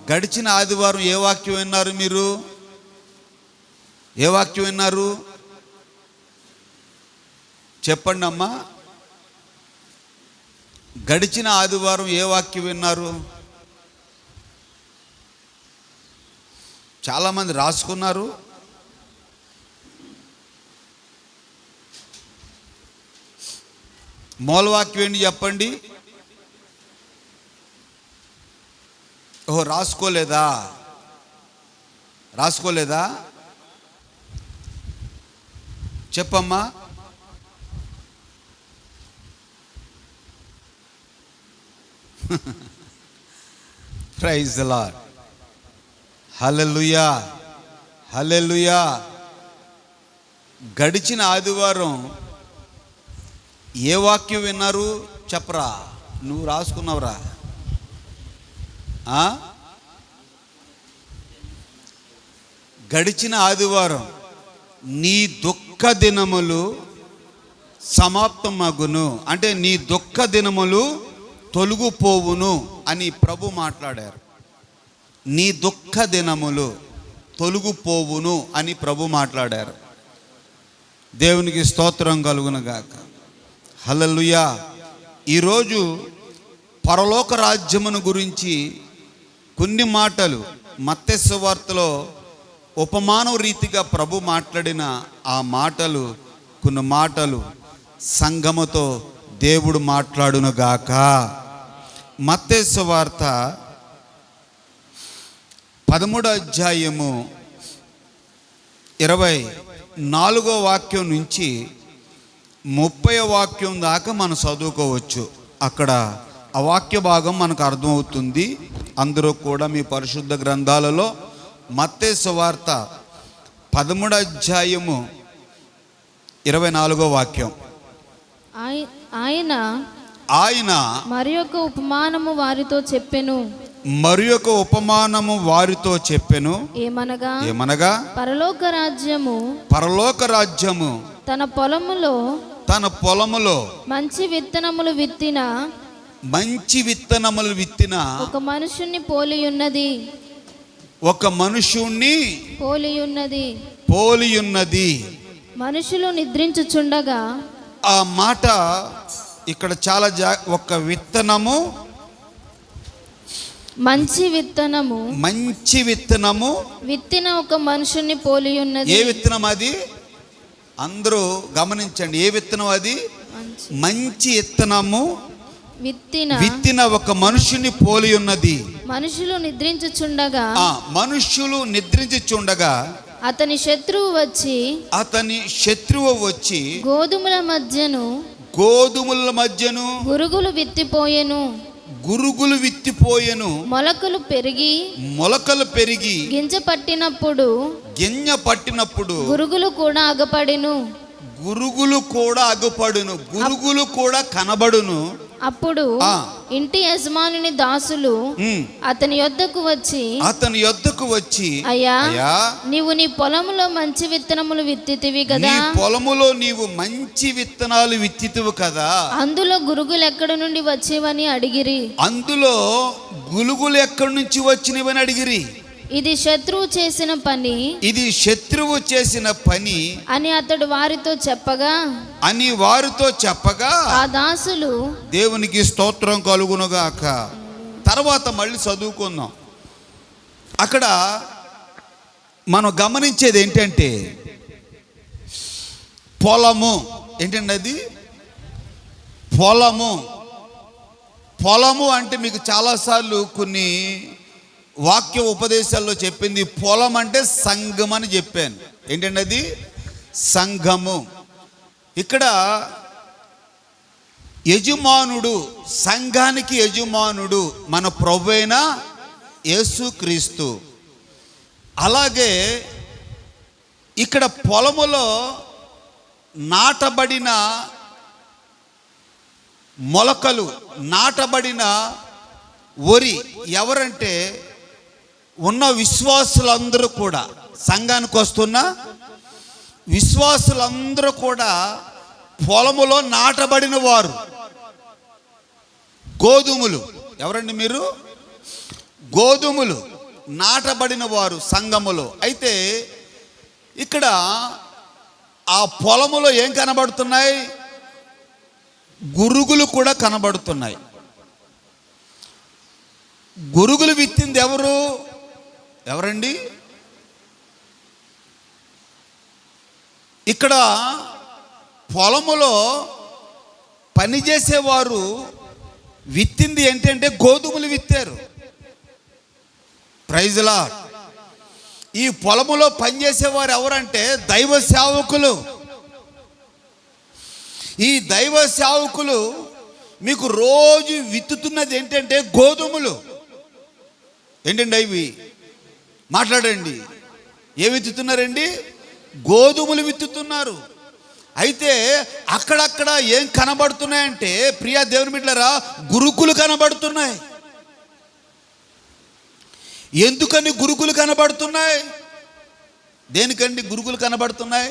గడిచిన ఆదివారం ఏ వాక్యం విన్నారు? మీరు ఏ వాక్యం విన్నారు? చెప్పండి అమ్మా. గడిచిన ఆదివారం ఏ వాక్యం విన్నారు? చాలామంది రాసుకున్నారు. మూలవాక్యం ఏంటి చెప్పండి. ఓహో, రాసుకోలేదా? చెప్పమ్మా. Praise the Lord. Hallelujah, hallelujah. గడిచిన ఆదివారం ఏ వాక్యం విన్నారు? చెప్పరా. నువ్వు రాసుకున్నావురా? గడిచిన ఆదివారం నీ దుఃఖ దినములు సమాప్తమగును, అంటే నీ దుఃఖ దినములు తొలగిపోవును అని ప్రభు మాట్లాడారు. నీ దుఃఖ దినములు తొలగిపోవును అని ప్రభు మాట్లాడారు. దేవునికి స్తోత్రం కలుగును గాక. హల్లెలూయా. ఈరోజు పరలోక రాజ్యమును గురించి కొన్ని మాటలు మత్తయి సువార్తలో ఉపమానం రీతిగా ప్రభు మాట్లాడిన ఆ మాటలు, కొన్ని మాటలు సంఘముతో దేవుడు మాట్లాడునుగాక. మత్తయి సువార్త 13వ అధ్యాయము 24వ వాక్యం నుంచి 30వ వాక్యం దాకా మనం చదువుకోవచ్చు. అక్కడ ఆ వాక్య భాగం మనకు అర్థమవుతుంది. అందరూ కూడా మీ పరిశుద్ధ గ్రంథాలలో మత్తయి సువార్త 13వ అధ్యాయము 24వ వాక్యం. ఆయన మరి ఒక ఉపమానము వారితో చెప్పెను. ఏమనగా పరలోక రాజ్యము తన పొలములో మంచి విత్తనములు విత్తిన ఒక మనుషుణ్ణి పోలి ఉన్నది. మనుషులు నిద్రించుచుండగా. ఆ మాట ఇక్కడ చాలా ఒక విత్తనము, మంచి విత్తనము విత్తిన ఒక మనుషుని పోలి ఉన్నది. ఏ విత్తనం అది? అందరూ గమనించండి. ఏ విత్తనం అది? మంచి విత్తనము విత్తిన ఒక మనుషుని పోలి ఉన్నది. మనుషులు నిద్రించుచుండగా అతని శత్రువు వచ్చి గోధుమల మధ్యను గురుగులు విత్తిపోయెను. మొలకలు పెరిగి గింజ పట్టినప్పుడు గురుగులు కూడా అగపడును, గురుగులు కూడా కనబడును. అప్పుడు ఇంటి యజమానుని దాసులు అతని యొద్దకు వచ్చి అయ్యా, నీవు నీ పొలములో మంచి విత్తనములు విత్తితివి కదా. పొలములో నీవు మంచి విత్తనాలు విత్తితివి కదా. అందులో గురుగులు ఎక్కడి నుండి వచ్చేవని అడిగిరి. ఇది శత్రువు చేసిన పని అని అతడు వారితో చెప్పగా ఆ దాసులు. దేవునికి స్తోత్రం కలుగునుగాక. తర్వాత మళ్ళీ చదువుకుందాం. అక్కడ మనం గమనించేది ఏంటంటే, పొలము ఏంటండి అది? పొలము అంటే మీకు చాలాసార్లు కొన్ని వాక్య ఉపదేశాల్లో చెప్పింది. పొలం అంటే సంఘం అని చెప్పాను. ఏంటంటే అది సంఘము. ఇక్కడ యజమానుడు, సంఘానికి యజమానుడు మన ప్రభువైన యేసుక్రీస్తు. అలాగే ఇక్కడ పొలములో నాటబడిన మొలకలు, నాటబడిన వరి ఎవరంటే ఉన్న విశ్వాసులందరూ కూడా, సంఘానికి వస్తున్న విశ్వాసులందరూ కూడా పొలములో నాటబడిన వారు. గోధుమలు ఎవరండి మీరు? గోధుమలు నాటబడిన వారు సంఘములో. అయితే ఇక్కడ ఆ పొలములో ఏం కనబడుతున్నాయి? గురుగులు కూడా కనబడుతున్నాయి. గురుగులు విత్తింది ఎవరండి? ఇక్కడ పొలములో పనిచేసేవారు విత్తింది ఏంటంటే గోధుమలు విత్తారు. Praise lord. ఈ పొలములో పనిచేసేవారు ఎవరంటే దైవ సేవకులు. ఈ దైవ సేవకులు మీకు రోజు విత్తుతున్నది ఏంటంటే గోధుమలు. ఏంటండి అవి? మాట్లాడండి. ఏ విత్తుతున్నారండి? గోధుమలు విత్తుతున్నారు. అయితే అక్కడక్కడ ఏం కనబడుతున్నాయంటే ప్రియా దేవుని బిడ్డలారా, గురుకులు కనబడుతున్నాయి. ఎందుకని గురుకులు కనబడుతున్నాయి? దేనికండి గురుకులు కనబడుతున్నాయి?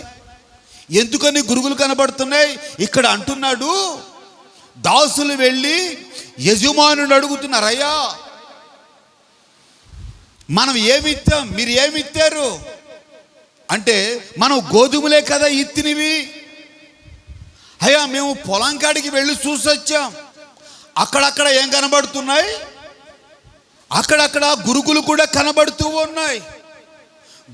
ఎందుకని గురుకులు కనబడుతున్నాయి? ఇక్కడ అంటున్నాడు, దాసులు వెళ్ళి యజమానుని అడుగుతున్నారు, అయ్యా మనం ఏమిత్తాం, మీరు ఏమిత్తారు అంటే, మనం గోధుమలే కదా ఇత్తినవి. అయ్యా మేము పొలం కాడికి వెళ్ళి చూసొచ్చాం. అక్కడక్కడ ఏం కనబడుతున్నాయి? అక్కడక్కడ గురుగులు కూడా కనబడుతూ ఉన్నాయి.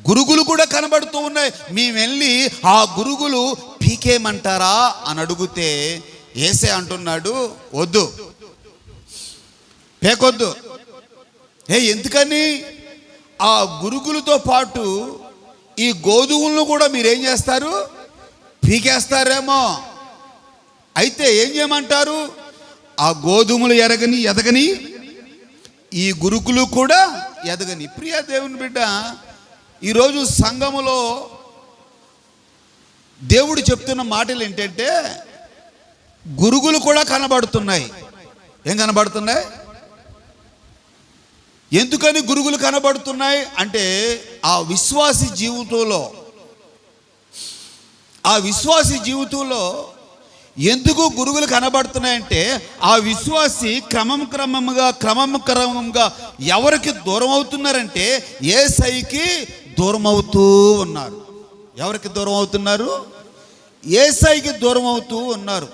గురుగులు కూడా కనబడుతూ ఉన్నాయి. మేము వెళ్ళి ఆ గురుగులు పీకేయమంటారా అని అడిగితే యేసే అంటున్నాడు, వద్దు, పేకొద్దు. ఎందుకని? ఆ గురుగులతో పాటు ఈ గోధుమలను కూడా మీరేం చేస్తారు? పీకేస్తారేమో. అయితే ఏం చేయమంటారు? ఆ గోధుమలు ఎదగని ఈ గురుకులు కూడా ఎదగని. ప్రియా దేవుని బిడ్డ, ఈరోజు సంఘములో దేవుడు చెప్తున్న మాటలు ఏంటంటే, గురుగులు కూడా కనబడుతున్నాయి. ఏం కనబడుతున్నాయి? ఎందుకని గురుగులు కనబడుతున్నాయి అంటే, ఆ విశ్వాసి జీవితంలో ఎందుకు గురుగులు కనబడుతున్నాయంటే, ఆ విశ్వాసి క్రమంగా ఎవరికి దూరం అవుతున్నారంటే యేసయ్యకి దూరం అవుతూ ఉన్నారు. ఎవరికి దూరం అవుతున్నారు? యేసయ్యకి దూరం అవుతూ ఉన్నారు.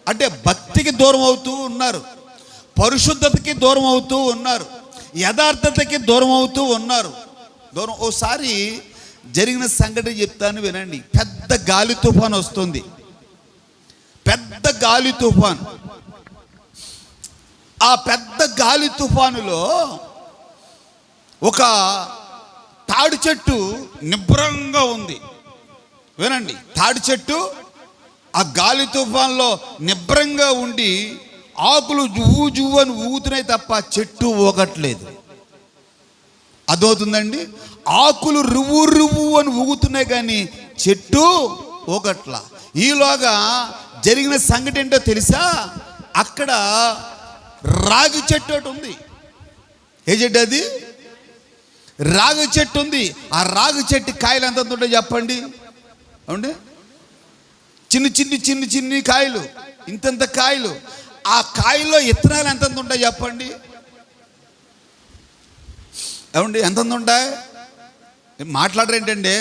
అంటే భక్తికి దూరం అవుతూ ఉన్నారు, పరిశుద్ధతకి దూరం అవుతూ ఉన్నారు, యథార్థతకి దూరం అవుతూ ఉన్నారు. ఓసారి జరిగిన సంఘటన చెప్తాను వినండి. పెద్ద గాలి తుఫాను వస్తుంది. పెద్ద గాలి తుఫాను. ఆ పెద్ద గాలి తుఫానులో ఒక తాడి చెట్టు నిబ్రంగా ఉంది. వినండి, తాడి చెట్టు ఆ గాలి తుఫాన్లో నిబ్రంగా ఉండి ఆకులు జువ్వు అని ఊగుతున్నాయి తప్ప చెట్టు ఊగట్లేదు. అదవుతుందండి. ఆకులు రువ్వు అని ఊగుతున్నాయి కానీ చెట్టు ఊగట్లా. ఈలోగా జరిగిన సంఘటన ఏంటో తెలుసా? అక్కడ రాగి చెట్టు ఒకటి ఉంది. ఏ చెట్టు అది? రాగి చెట్టు ఉంది. ఆ రాగి చెట్టు కాయలు ఎంత ఉంటాయో చెప్పండి. అవునండి, చిన్ని కాయలు, ఇంతంత కాయలు. ఆ కాయల్లో ఇత్తనాలు ఎంత ఉంటాయి చెప్పండి. ఏమండి, ఎంత ఉంటాయి? మాట్లాడరేంటండి?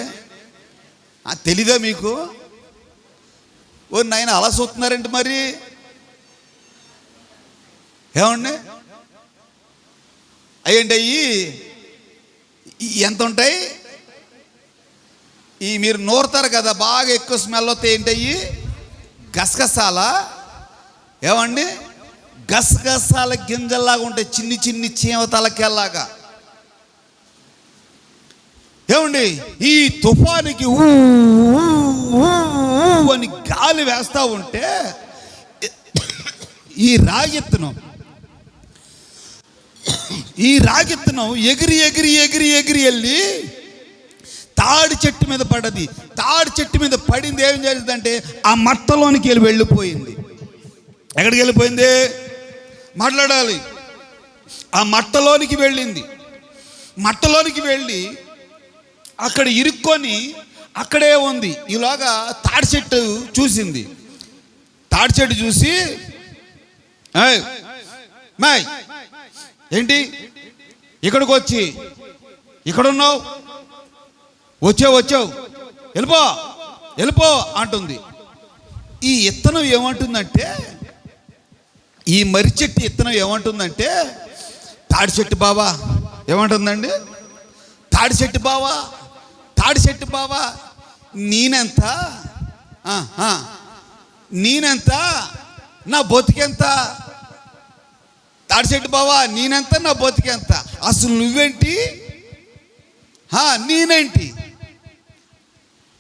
తెలీదా మీకు? ఓ నాయన అలా చూస్తున్నారేంటి మరి? ఏమండి అయ్యండి, అయ్యి ఎంత ఉంటాయి? ఈ మీరు నూరుతారు కదా, బాగా ఎక్కువ స్మెల్ వస్తాయి. ఏంటయ్యి? గసగసాల. ఏమండి, గసగసాల గింజల్లాగా ఉంటాయి, చిన్ని చీమ తలకెల్లాగా. ఏమండి, ఈ తుఫానికి అని గాలి వేస్తా ఉంటే ఈ రాగిత్తనం ఎగిరి వెళ్ళి తాడి చెట్టు మీద పడ్డది. తాడి చెట్టు మీద పడింది. ఏం జరిగిందంటే ఆ మట్టలోనికి వెళ్ళిపోయింది. ఎక్కడికి వెళ్ళిపోయింది? మాట్లాడాలి. ఆ మట్టలోనికి వెళ్ళింది. మట్టలోనికి వెళ్ళి అక్కడ ఇరుక్కొని అక్కడే ఉంది. ఈలోగా తాడి చెట్టు చూసింది. తాడి చెట్టు చూసి, ఏంటి ఇక్కడికి వచ్చి ఇక్కడున్నావు, వచ్చావు వెళ్ళిపో అంటుంది. ఈ ఇత్తనం ఏమంటుందంటే, ఈ మర్రి చెట్టు ఇత్తనం ఏమంటుందంటే, తాడి చెట్టు బావా ఏమంటుందండి, తాడి చెట్టు బావా నేనెంత నా బతికెంత, తాడి చెట్టు బావా నేనెంత నా బతికెంత, అసలు నువ్వేంటి నేనేంటి,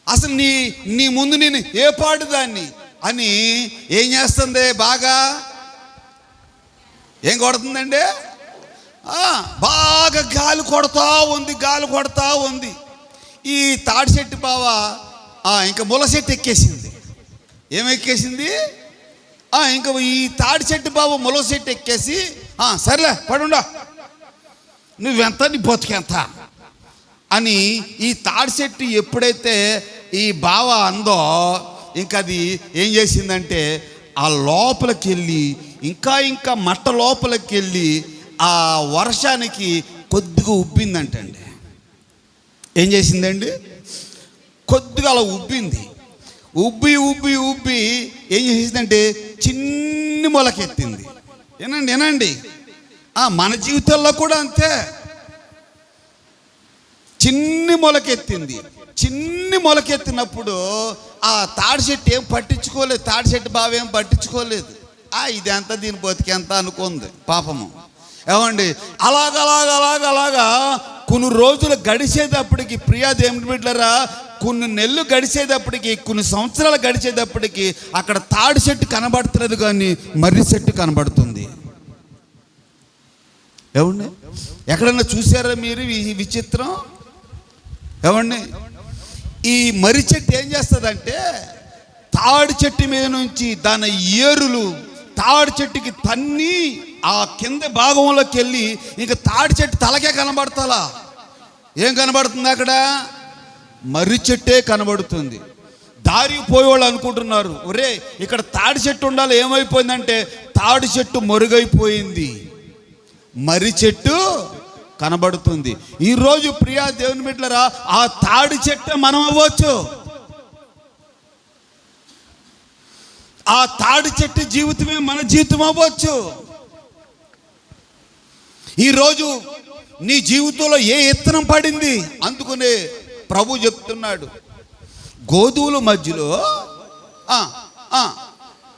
అసలు నీ ముందు నేను ఏ పాడుదాన్ని అని ఏం చేస్తుంది, బాగా ఏం కొడుతుందండి, బాగా గాలి కొడతా ఉంది. ఈ తాడి చెట్టు బావ ఇంకా ముళ్ళ చెట్టు ఎక్కేసింది. ఏమెక్కేసింది, ఇంకా ఈ తాడి చెట్టు బావ ముళ్ళ చెట్టు ఎక్కేసి, సర్లే పడుండా, నువ్వెంత నీ బతుకెంత అని ఈ తాడి చెట్టు ఎప్పుడైతే ఈ బావ అందో, ఇంకా అది ఏం చేసిందంటే ఆ లోపలికి వెళ్ళి ఇంకా మట్ట లోపలికి వెళ్ళి ఆ వర్షానికి కొద్దిగా ఉబ్బిందంటండి. ఏం చేసిందండి, కొద్దిగా అలా ఉబ్బి ఏం చేసిందంటే చిన్ని మొలకెత్తింది. ఏనండి మన జీవితంలో కూడా అంతే, చిన్ని మొలకెత్తినప్పుడు ఆ తాడి చెట్టు ఏం పట్టించుకోలేదు, తాడి చెట్టు బావ ఏం పట్టించుకోలేదు. ఇదంతా దీని బతికెంత అనుకుంది పాపము. ఏమండి అలాగా కొన్ని రోజులు గడిచేటప్పటికి, ప్రియా దేవుని బిడ్డలారా, కొన్ని నెలలు గడిచేటప్పటికి, కొన్ని సంవత్సరాలు గడిచేటప్పటికి అక్కడ తాడి చెట్టు కనబడుతున్నది కానీ మర్రి చెట్టు కనబడుతుంది. ఏమండి ఎక్కడన్నా చూసారా మీరు ఈ విచిత్రం? ఏమండి ఈ మర్రి చెట్టు ఏం చేస్తుందంటే, తాడి చెట్టు మీద నుంచి దాని ఏరులు తాడి చెట్టుకి తన్ని ఆ కింద భాగంలోకి వెళ్ళి ఇంకా తాడి చెట్టు తలకే కనబడతాలా. ఏం కనబడుతుంది అక్కడ? మర్రి చెట్టే కనబడుతుంది. దారి పోయేవాళ్ళు అనుకుంటున్నారు, ఒరే ఇక్కడ తాడి చెట్టు ఉండాలి, ఏమైపోయిందంటే తాడి చెట్టు మరుగైపోయింది, మర్రి చెట్టు కనబడుతుంది. ఈరోజు ప్రియా దేవుని బిడ్డలారా, ఆ తాడి చెట్టు మనం అవ్వచ్చు. ఆ తాడి చెట్టు జీవితమే మన జీవితం అవ్వచ్చు. ఈరోజు నీ జీవితంలో ఏ ఇత్తనం పడింది, అందుకనే ప్రభు చెప్తున్నాడు, గోధువుల మధ్యలో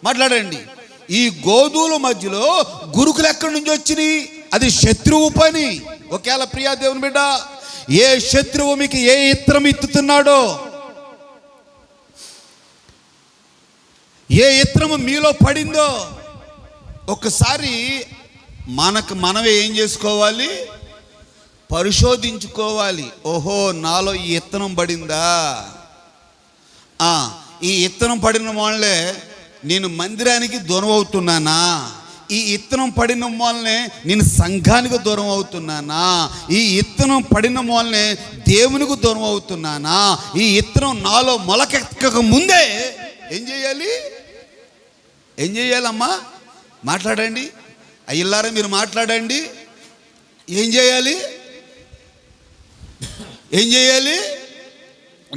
మాట్లాడండి, ఈ గోధువుల మధ్యలో గురుకులు ఎక్కడి నుంచి వచ్చినాయి? అది శత్రువు పని. ఒకవేళ ప్రియా దేవుని బిడ్డ, ఏ శత్రువు మీకు ఏ ఇత్తనం ఇత్తుతున్నాడో, ఏ ఇత్తనము మీలో పడిందో ఒక్కసారి మనమే ఏం చేసుకోవాలి, పరిశోధించుకోవాలి. ఓహో, నాలో ఈ ఇత్తనం పడిందా? ఈ ఇత్తనం పడిన వాళ్ళే నేను మందిరానికి దూరం అవుతున్నానా? ఈ ఇత్తనం పడిన మూలనే నేను సంఘానికి దూరం అవుతున్నానా? ఈ ఇత్తనం పడిన మూలనే దేవునికి దూరం అవుతున్నానా? ఈ ఇత్తనం నాలో మొలకెక్కక ముందే ఏం చేయాలమ్మా? మాట్లాడండి అయ్యలారా, మీరు మాట్లాడండి. ఏం చేయాలి?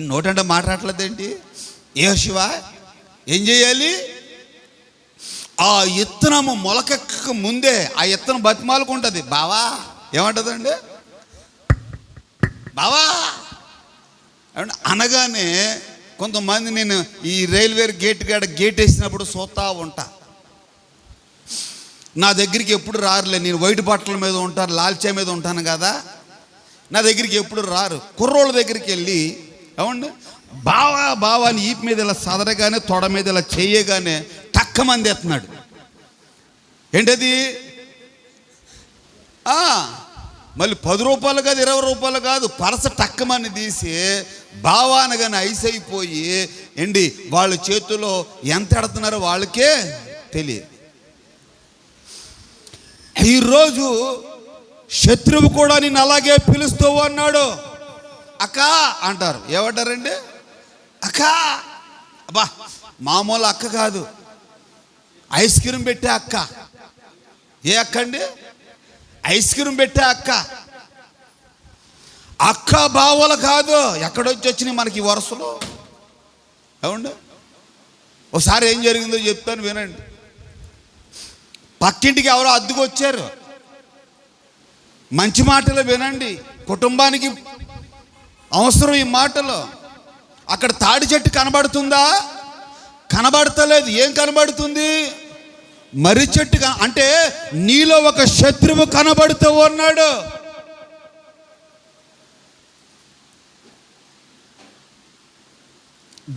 నోటంటే మాట్లాడలేదేంటి? ఏ శివ, ఏం చేయాలి? ఆ ఇత్తనము మొలకెక్కక ముందే ఆ ఇత్తనం బతిమాలుకుంటుంది. బావా ఏమంటుందండి? బావా అనగానే కొంతమంది, నేను ఈ రైల్వే గేట్ కాడ గేట్ వేసినప్పుడు చూస్తూ ఉంటా, నా దగ్గరికి ఎప్పుడు రారులే, నేను వైట్ బట్టల మీద ఉంటాను, లాల్చా మీద ఉంటాను కదా, నా దగ్గరికి ఎప్పుడు రారు. కుర్రోళ్ళ దగ్గరికి వెళ్ళి, ఏమండి బావా అని ఈపు మీద ఇలా సదరగానే, తొడ మీద ఇలా చేయగానే టక్కమంది ఎత్తున్నాడు. ఏంటది? మళ్ళీ 10 రూపాయలు కాదు, 20 రూపాయలు కాదు, పరస టక్కమని తీసి బావా అనగానే ఐస్ అయిపోయి, ఏంటి వాళ్ళ చేతుల్లో ఎంత ఎడుతున్నారో వాళ్ళకే తెలియదు. ఈరోజు శత్రువు కూడా నేను అలాగే పిలుస్తూ అన్నాడు. అక్క అంటారు. ఏమంటారండి? అక్క. అబ్బా, మామూలు అక్క కాదు, ఐస్ క్రీమ్ పెట్టే అక్క. ఏ అక్క అండి? ఐస్ క్రీమ్ పెట్టే అక్క. అక్క బావలు కాదు, ఎక్కడొచ్చి వచ్చినాయి మనకి ఈ వరుసలో. ఏమండి, ఒకసారి ఏం జరిగిందో చెప్తాను వినండి. పక్కింటికి ఎవరో అద్దెకు వచ్చారు. మంచి మాటలు వినండి, కుటుంబానికి అవసరం ఈ మాటలు. అక్కడ తాడి చెట్టు కనబడుతుందా? కనబడతలేదు. ఏం కనబడుతుంది? మర్రి చెట్టు. అంటే నీలో ఒక శత్రువు కనబడుతూ ఉన్నాడు.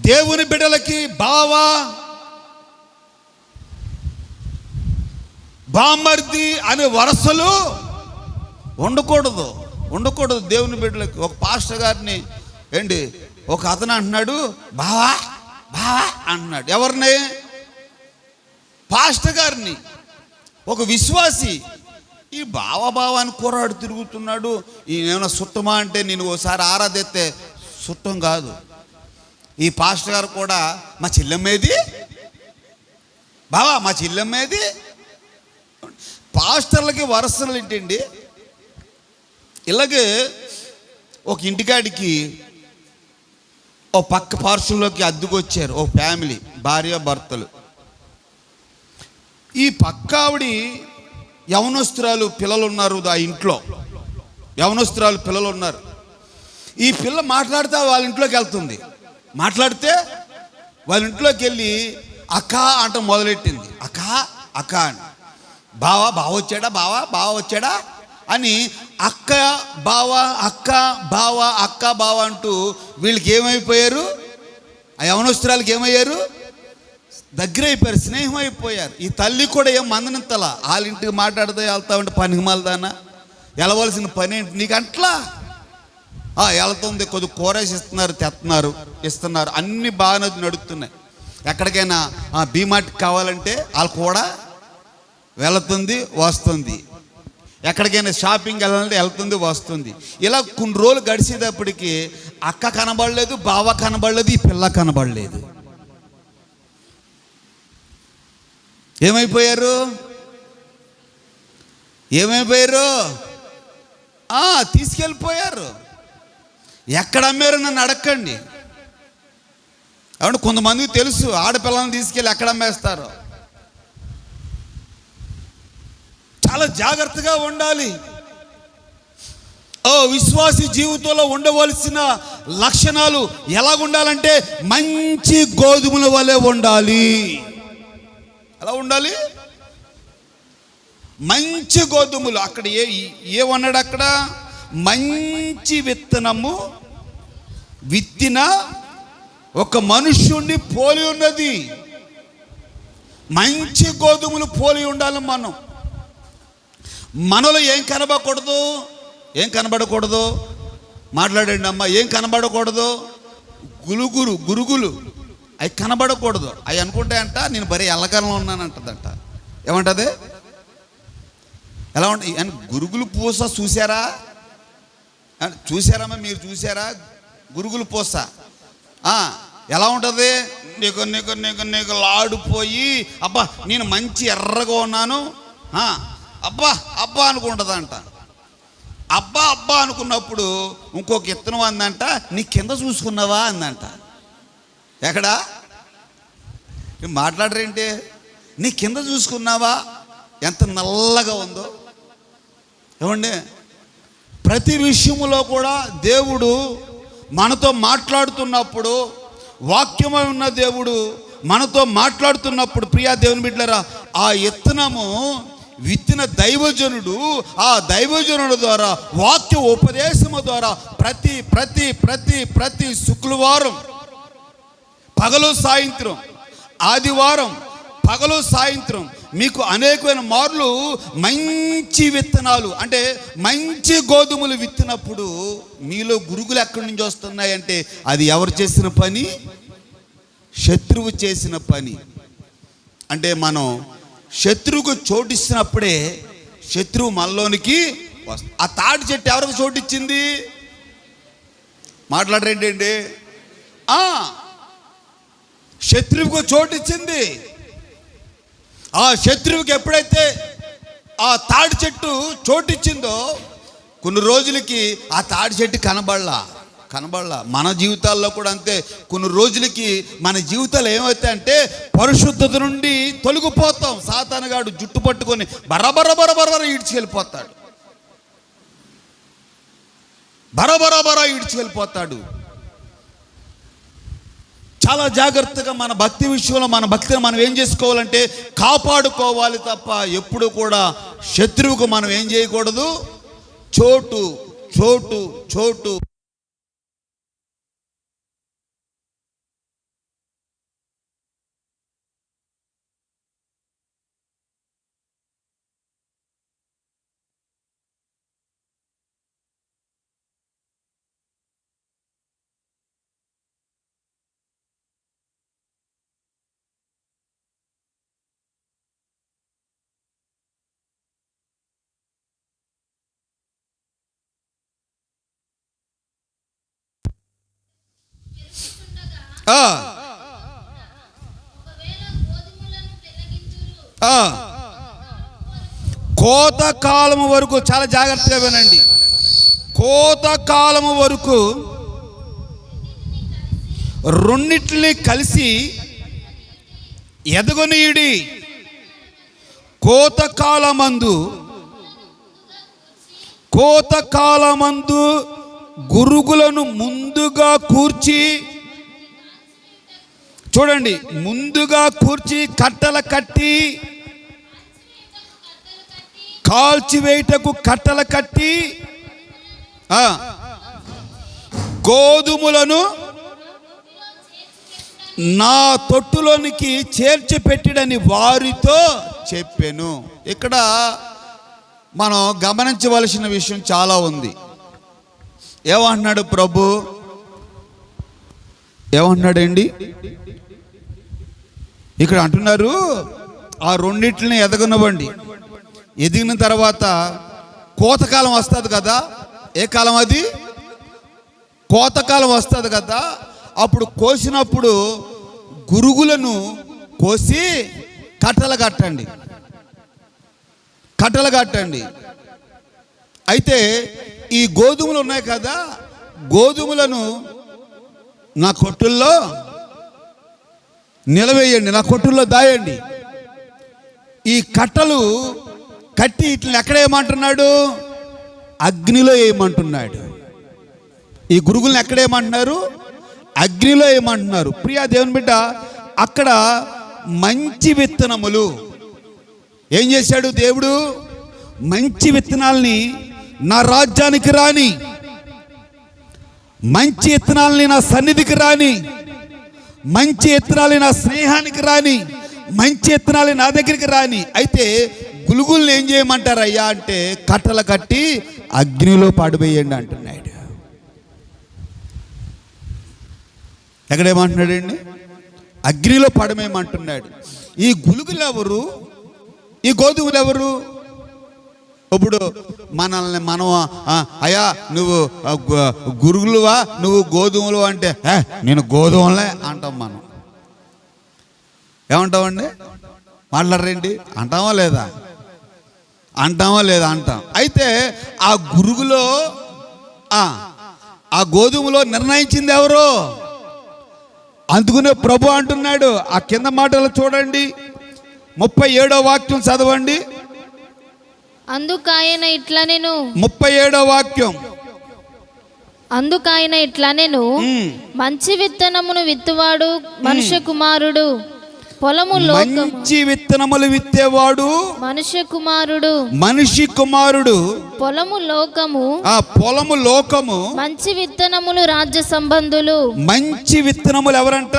దేవుని బిడ్డలకి బావా, బామర్ది అనే వరసలు ఉండకూడదు. దేవుని బిడ్డలకి. ఒక పాస్టర్ గారిని ఏంటి ఒక అతను అంటున్నాడు, బావా బావా అంటున్నాడు. ఎవరిని? పాస్టర్ గారిని. ఒక విశ్వాసి ఈ బావా అని కూరాడు తిరుగుతున్నాడు. ఈయనేమైనా సుట్టమా అంటే నేను ఓసారి ఆరాధిస్తే సుట్టం కాదు. ఈ పాస్టర్ గారు కూడా మా చెల్లెమ్మేది బావా, మా చెల్లెమ్మేది. పాస్టర్లకి వరసలు ఏంటండి? ఇలాగే ఒక ఇంటికాడికి ఓ పక్క పార్శ్వంలోకి అద్దెకు వచ్చారు ఓ ఫ్యామిలీ, భార్య భర్తలు. ఈ పక్క ఆవిడ యవనస్తురాలు పిల్లలు ఉన్నారు. ఆ ఇంట్లో యవనస్తురాలు పిల్లలు ఉన్నారు. ఈ పిల్ల మాట్లాడితే వాళ్ళ ఇంట్లోకి వెళ్తుంది. మాట్లాడితే వాళ్ళ ఇంట్లోకి వెళ్ళి అక్క అంట మొదలెట్టింది. అక్క అక్క అని. బావా వచ్చాడా, బావా వచ్చాడా అని అక్క బావ అక్క బావ అక్క బావ అంటూ వీళ్ళకి ఏమైపోయారు? ఆ యవనస్తురాలకి ఏమయ్యారు? దగ్గర అయిపోయారు, స్నేహం అయిపోయారు. ఈ తల్లి కూడా ఏం మందనిత్తలా. వాళ్ళ ఇంటికి మాట్లాడుతూ వెళ్తా ఉంటే పనికిమాలదానా, వెళ్ళవలసిన పని ఏంటి నీకు? అట్లా వెళ్తుంది. కొద్ది కూరేసి ఇస్తున్నారు, అన్ని బాగా నడుస్తున్నాయి. ఎక్కడికైనా బీమార్ట్కి కావాలంటే వాళ్ళు కూడా వెళుతుంది వస్తుంది. ఎక్కడికైనా షాపింగ్ వెళ్ళాలంటే వెళ్తుంది వస్తుంది. ఇలా కొన్ని రోజులు గడిచేటప్పటికి అక్క కనబడలేదు, బావ కనబడలేదు, ఈ పిల్ల కనబడలేదు. ఏమైపోయారు? తీసుకెళ్ళిపోయారు. ఎక్కడ అమ్మారు నన్ను అడగండి. అవును, కొంతమందికి తెలుసు ఆడపిల్లల్ని తీసుకెళ్ళి ఎక్కడ అమ్మేస్తారు. చాలా జాగ్రత్తగా ఉండాలి. విశ్వాసి జీవితంలో ఉండవలసిన లక్షణాలు ఎలాగుండాలంటే మంచి గోధుమల వలె ఉండాలి. ఎలా ఉండాలి? మంచి గోధుమలు. అక్కడ ఏమన్నాడు? అక్కడ మంచి విత్తనము విత్తిన ఒక మనుష్యుణ్ణి పోలి ఉన్నది. మంచి గోధుమలు పోలి ఉండాలి. మనలో ఏం కనబడకూడదు? మాట్లాడండి అమ్మ. ఏం కనబడకూడదు? గురుగులు అవి కనబడకూడదు. అవి అనుకుంటాయంట నేను బరీ ఎల్లకాలంలో ఉన్నానంటదంట. ఏమంటది? ఎలా ఉంటుంది? గురుగులు పూస చూసారమ్మా? మీరు చూసారా గురుగులు పూస? ఎలా ఉంటుంది? నీకు లాడిపోయి అబ్బా నేను మంచి ఎర్రగా ఉన్నాను అబ్బా అనుకుంటుందంట. అబ్బా అనుకున్నప్పుడు ఇంకొక ఇత్తనం అందంట, నీ కింద చూసుకున్నావా అందంట. ఎక్కడా? మాట్లాడరేంటి? నీ కింద చూసుకున్నావా? ఎంత నల్లగా ఉందో. ఏమండి, ప్రతి విషయంలో కూడా దేవుడు మనతో మాట్లాడుతున్నప్పుడు, వాక్యమై ఉన్న దేవుడు మనతో మాట్లాడుతున్నప్పుడు, ప్రియా దేవుని బిడ్డలారా, ఆ ఇత్తనము విత్తిన దైవజనుడు, ఆ దైవజనుడు ద్వారా వాక్య ఉపదేశము ద్వారా ప్రతి ప్రతి ప్రతి ప్రతి శుక్రవారం పగలు సాయంత్రం, ఆదివారం పగలు సాయంత్రం మీకు అనేకమైన మార్లు మంచి విత్తనాలు అంటే మంచి గోధుమలు విత్తినప్పుడు మీలో గురుగులు ఎక్కడి నుంచి వస్తున్నాయంటే అది ఎవరు చేసిన పని? శత్రువు చేసిన పని. అంటే మనం శత్రువుకు చోటిచ్చినప్పుడే శత్రువు మనలోనికి వస్తుంది. ఆ తాటి చెట్టు ఎవరికి చోటిచ్చింది? మాట్లాడరేంటండి? శత్రువుకు చోటిచ్చింది. ఆ శత్రువుకి ఎప్పుడైతే ఆ తాడి చెట్టు చోటిచ్చిందో కొన్ని రోజులకి ఆ తాడి చెట్టు కనబడలా. మన జీవితాల్లో కూడా అంతే. కొన్ని రోజులకి మన జీవితాలు ఏమవుతాయంటే పరిశుద్ధత నుండి తొలగిపోతాం. సాతానుగాడు జుట్టు పట్టుకొని బరబర ఈడ్చుకెళ్ళిపోతాడు. బరబర ఈడ్చుకెళ్ళిపోతాడు. చాలా జాగ్రత్తగా మన భక్తి విషయంలో మన భక్తిని మనం ఏం చేసుకోవాలంటే కాపాడుకోవాలి తప్ప ఎప్పుడు కూడా శత్రువుకు మనం ఏం చేయకూడదు. చోటు చోటు చోటు కోతకాలము వరకు చాలా జాగ్రత్తగా వినండి. కోతకాలము వరకు రెండిటిని కలిసి ఎదగనీయుడి. కోతకాలమందు గురుగులను ముందుగా కూర్చి, చూడండి, ముందుగా కూర్చి కట్టలు కట్టి, కాల్చివేయటకు కట్టలు కట్టి, గోధుమలను నా తొట్టులోనికి చేర్చి పెట్టిడని వారితో చెప్పాను. ఇక్కడ మనం గమనించవలసిన విషయం చాలా ఉంది. ఏమంటున్నాడు ప్రభు? ఏమంటున్నాడండి? ఇక్కడ అంటున్నారు ఆ రెండింటిని ఎదగనివ్వండి. ఎదిగిన తర్వాత కోతకాలం వస్తుంది కదా. ఏ కాలం అది? కోతకాలం వస్తుంది కదా. అప్పుడు కోసినప్పుడు గురుగులను కోసి కట్టలు కట్టండి. అయితే ఈ గోధుమలు ఉన్నాయి కదా, గోధుమలను నా కొట్టుల్లో నిలవేయండి, నా కొట్టుల్లో దాయండి. ఈ కట్టలు కట్టి ఇట్లా ఎక్కడేయమంటున్నాడు? అగ్నిలో వేయమంటున్నాడు. ఈ గురుగులను ఎక్కడేయమంటున్నారు? అగ్నిలో వేయమంటున్నారు. ప్రియా దేవుని బిడ్డ, అక్కడ మంచి విత్తనములు ఏం చేశాడు దేవుడు? మంచి విత్తనాల్ని నా రాజ్యానికి రాని, మంచి విత్తనాలని నా సన్నిధికి రాని, మంచి విత్తనాలు నా స్నేహానికి రాని, మంచి విత్తనాలు నా దగ్గరికి రాని. అయితే గులుగుల్ని ఏం చేయమంటారు అయ్యా అంటే కట్టలు కట్టి అగ్నిలో పడివేయండి అంటున్నాడు. ఎక్కడేమంటున్నాడండి? అగ్నిలో పడమేమంటున్నాడు. ఈ గులుగులు ఎవరు? ఈ గోధుమలు ఎవరు? ఇప్పుడు మనల్ని మనం అయ్యా నువ్వు గురుగులువా, నువ్వు గోధుమలు అంటే నేను గోధుమలే అంటాం. మనం ఏమంటామండి? మాట్లాడరేంటి? అంటామా లేదా? అంటాం. అయితే ఆ గురుగులో ఆ గోధుమలో నిర్ణయించింది ఎవరు? అందుకునే ప్రభు అంటున్నాడు. ఆ కింద మాటలు చూడండి, 37వ వాక్యం చదవండి. అందుకాయన ఇట్లా నేను 37వ వాక్యం. అందుకాయన ఇట్లా నేను మంచి విత్తనమును విత్తువాడు మనుష్య కుమారుడు, పొలము లోకము. మంచి విత్తనములు విత్తేవాడు మనిషి కుమారుడు, పొలము లోకము. ఆ పొలము లోకము. మంచి విత్తనములు రాజ్య సంబంధులు. మంచి విత్తనములు ఎవరంట?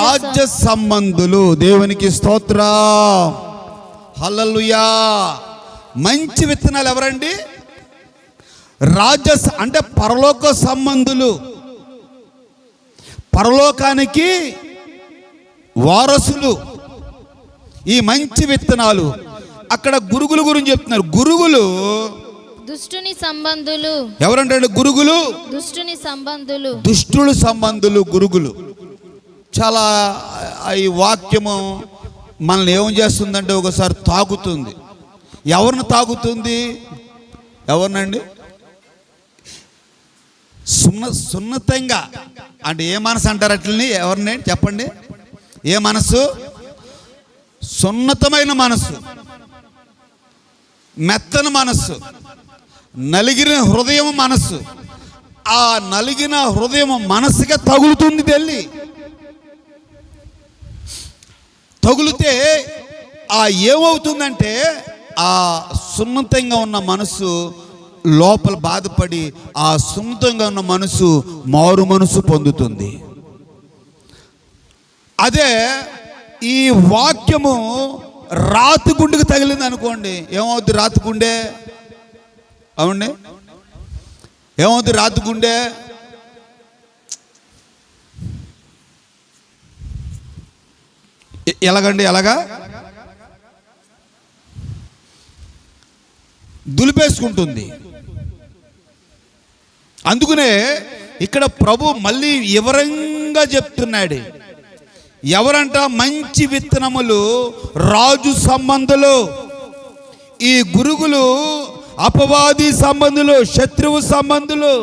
రాజ్య సంబంధులు. దేవునికి స్తోత్రం, హల్లెలూయా. మంచి విత్తనాలు ఎవరండి? అంటే పరలోక సంబంధులు, పరలోకానికి వారసులు. ఈ మంచి విత్తనాలు. అక్కడ గురుగుల గురించి చెప్తున్నారు. గురుగులు దుష్టుని సంబంధులు. ఎవరంటే గురుగులు? దుష్టుని సంబంధులు, దుష్టుల సంబంధులు గురుగులు. చాలా ఈ వాక్యము మనల్ని ఏం చేస్తుందంటే ఒకసారి తాకుతుంది. ఎవరిని తాకుతుంది? ఎవరినండి? సున్నితంగా అంటే ఏ మనసు అంటారు అట్లని? ఎవరిని చెప్పండి? ఏ మనసు? సున్నతమైన మనసు, మెత్తన మనస్సు, నలిగిన హృదయం మనస్సు. ఆ నలిగిన హృదయం మనసుగా తగులుతుంది తల్లి. తగులితే ఏమవుతుందంటే ఆ సున్నితంగా ఉన్న మనసు లోపల బాధపడి ఆ సున్నితంగా ఉన్న మనసు మారు మనసు పొందుతుంది. అదే ఈ వాక్యము రాతి గుండెకి తగిలింది అనుకోండి, ఏమవుద్ది? రాతి గుండె అవునండి, ఏమవుద్ది? రాతి గుండె ఎలాగండి? ఎలాగా దులిపేసుకుంటుంది. అందుకనే ఇక్కడ ప్రభు మళ్ళీ వివరంగా చెప్తున్నాడు. ఎవరంట? మంచి విత్తనములు రాజు సంబంధులు. ఈ గురుగులు అపవాది సంబంధులు, శత్రువు సంబంధులు.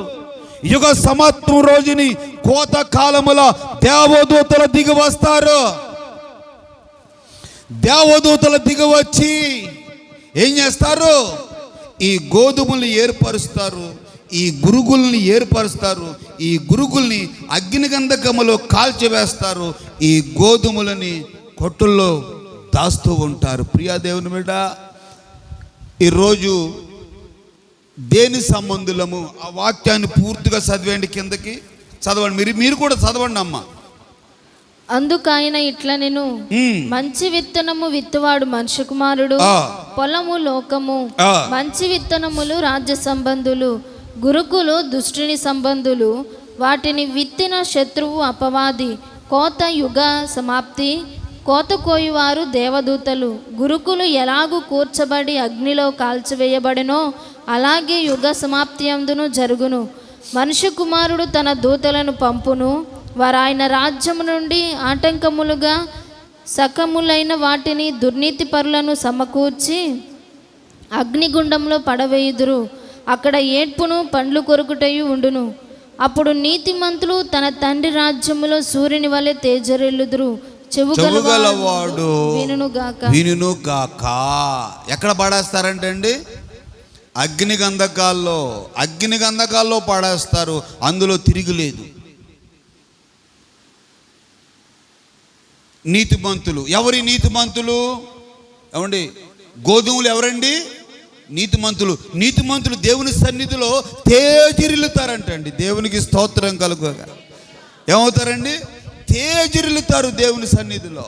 యుగ సమాప్తం రోజుని కోత కాలముల దేవదూతలు దిగి వస్తారు. దేవదూతలు దిగి వచ్చి ఏం చేస్తారు? ఈ గోధుమలు ఏర్పరుస్తారు, ఈ గురుగుల్ని ఏర్పరుస్తారు, ఈ గురుగుల్ని అగ్నిగంధకములో కాల్చివేస్తారు, ఈ గోధుమలని కొట్టుల్లో దాస్తూ ఉంటారు. ప్రియా దేవుని బిడ్డ, ఈరోజు దేని సంబంధులము? ఆ వాక్యాన్ని పూర్తిగా చదివేయండి, కిందకి చదవండి. మీరు కూడా చదవండి అమ్మా. అందుకైన ఇట్లా నేను మంచి విత్తనము విత్తువాడు మనుష్య కుమారుడు, పొలము లోకము. మంచి విత్తనములు రాజ్య సంబంధులు, గురుకులు దుష్టుని సంబంధులు. వాటిని విత్తిన శత్రువు అపవాది. కోత యుగ సమాప్తి. కోత కోయువారు దేవదూతలు. గురుకులు ఎలాగూ కూర్చబడి అగ్నిలో కాల్చివేయబడినో అలాగే యుగ సమాప్తి అందును జరుగును. మనుష్య కుమారుడు తన దూతలను పంపును. వారు ఆయన రాజ్యము నుండి ఆటంకములుగా సకములైన వాటిని దుర్నీతి పరులను సమకూర్చి అగ్నిగుండంలో పడవేయుదురు. అక్కడ ఏడ్పును పండ్లు కొరుకుటయు ఉండును. అప్పుడు నీతిమంతులు తన తండ్రి రాజ్యములో సూర్యుని వలె తేజరెల్లుదురు. చెవుగలవాడు వినుగాక. ఎక్కడ పడేస్తారంటే అండి? అగ్నిగంధకాల్లో పడేస్తారు. అందులో తిరిగిలేదు. నీతిమంతులు ఎవరి? నీతిమంతులు ఏమండి? గోధుమలు ఎవరండి? నీతిమంతులు. నీతిమంతులు దేవుని సన్నిధిలో తేజరిల్లుతారంటండి. దేవునికి స్తోత్రం కలుగుగా. ఏమవుతారండి? తేజరిల్లుతారు దేవుని సన్నిధిలో.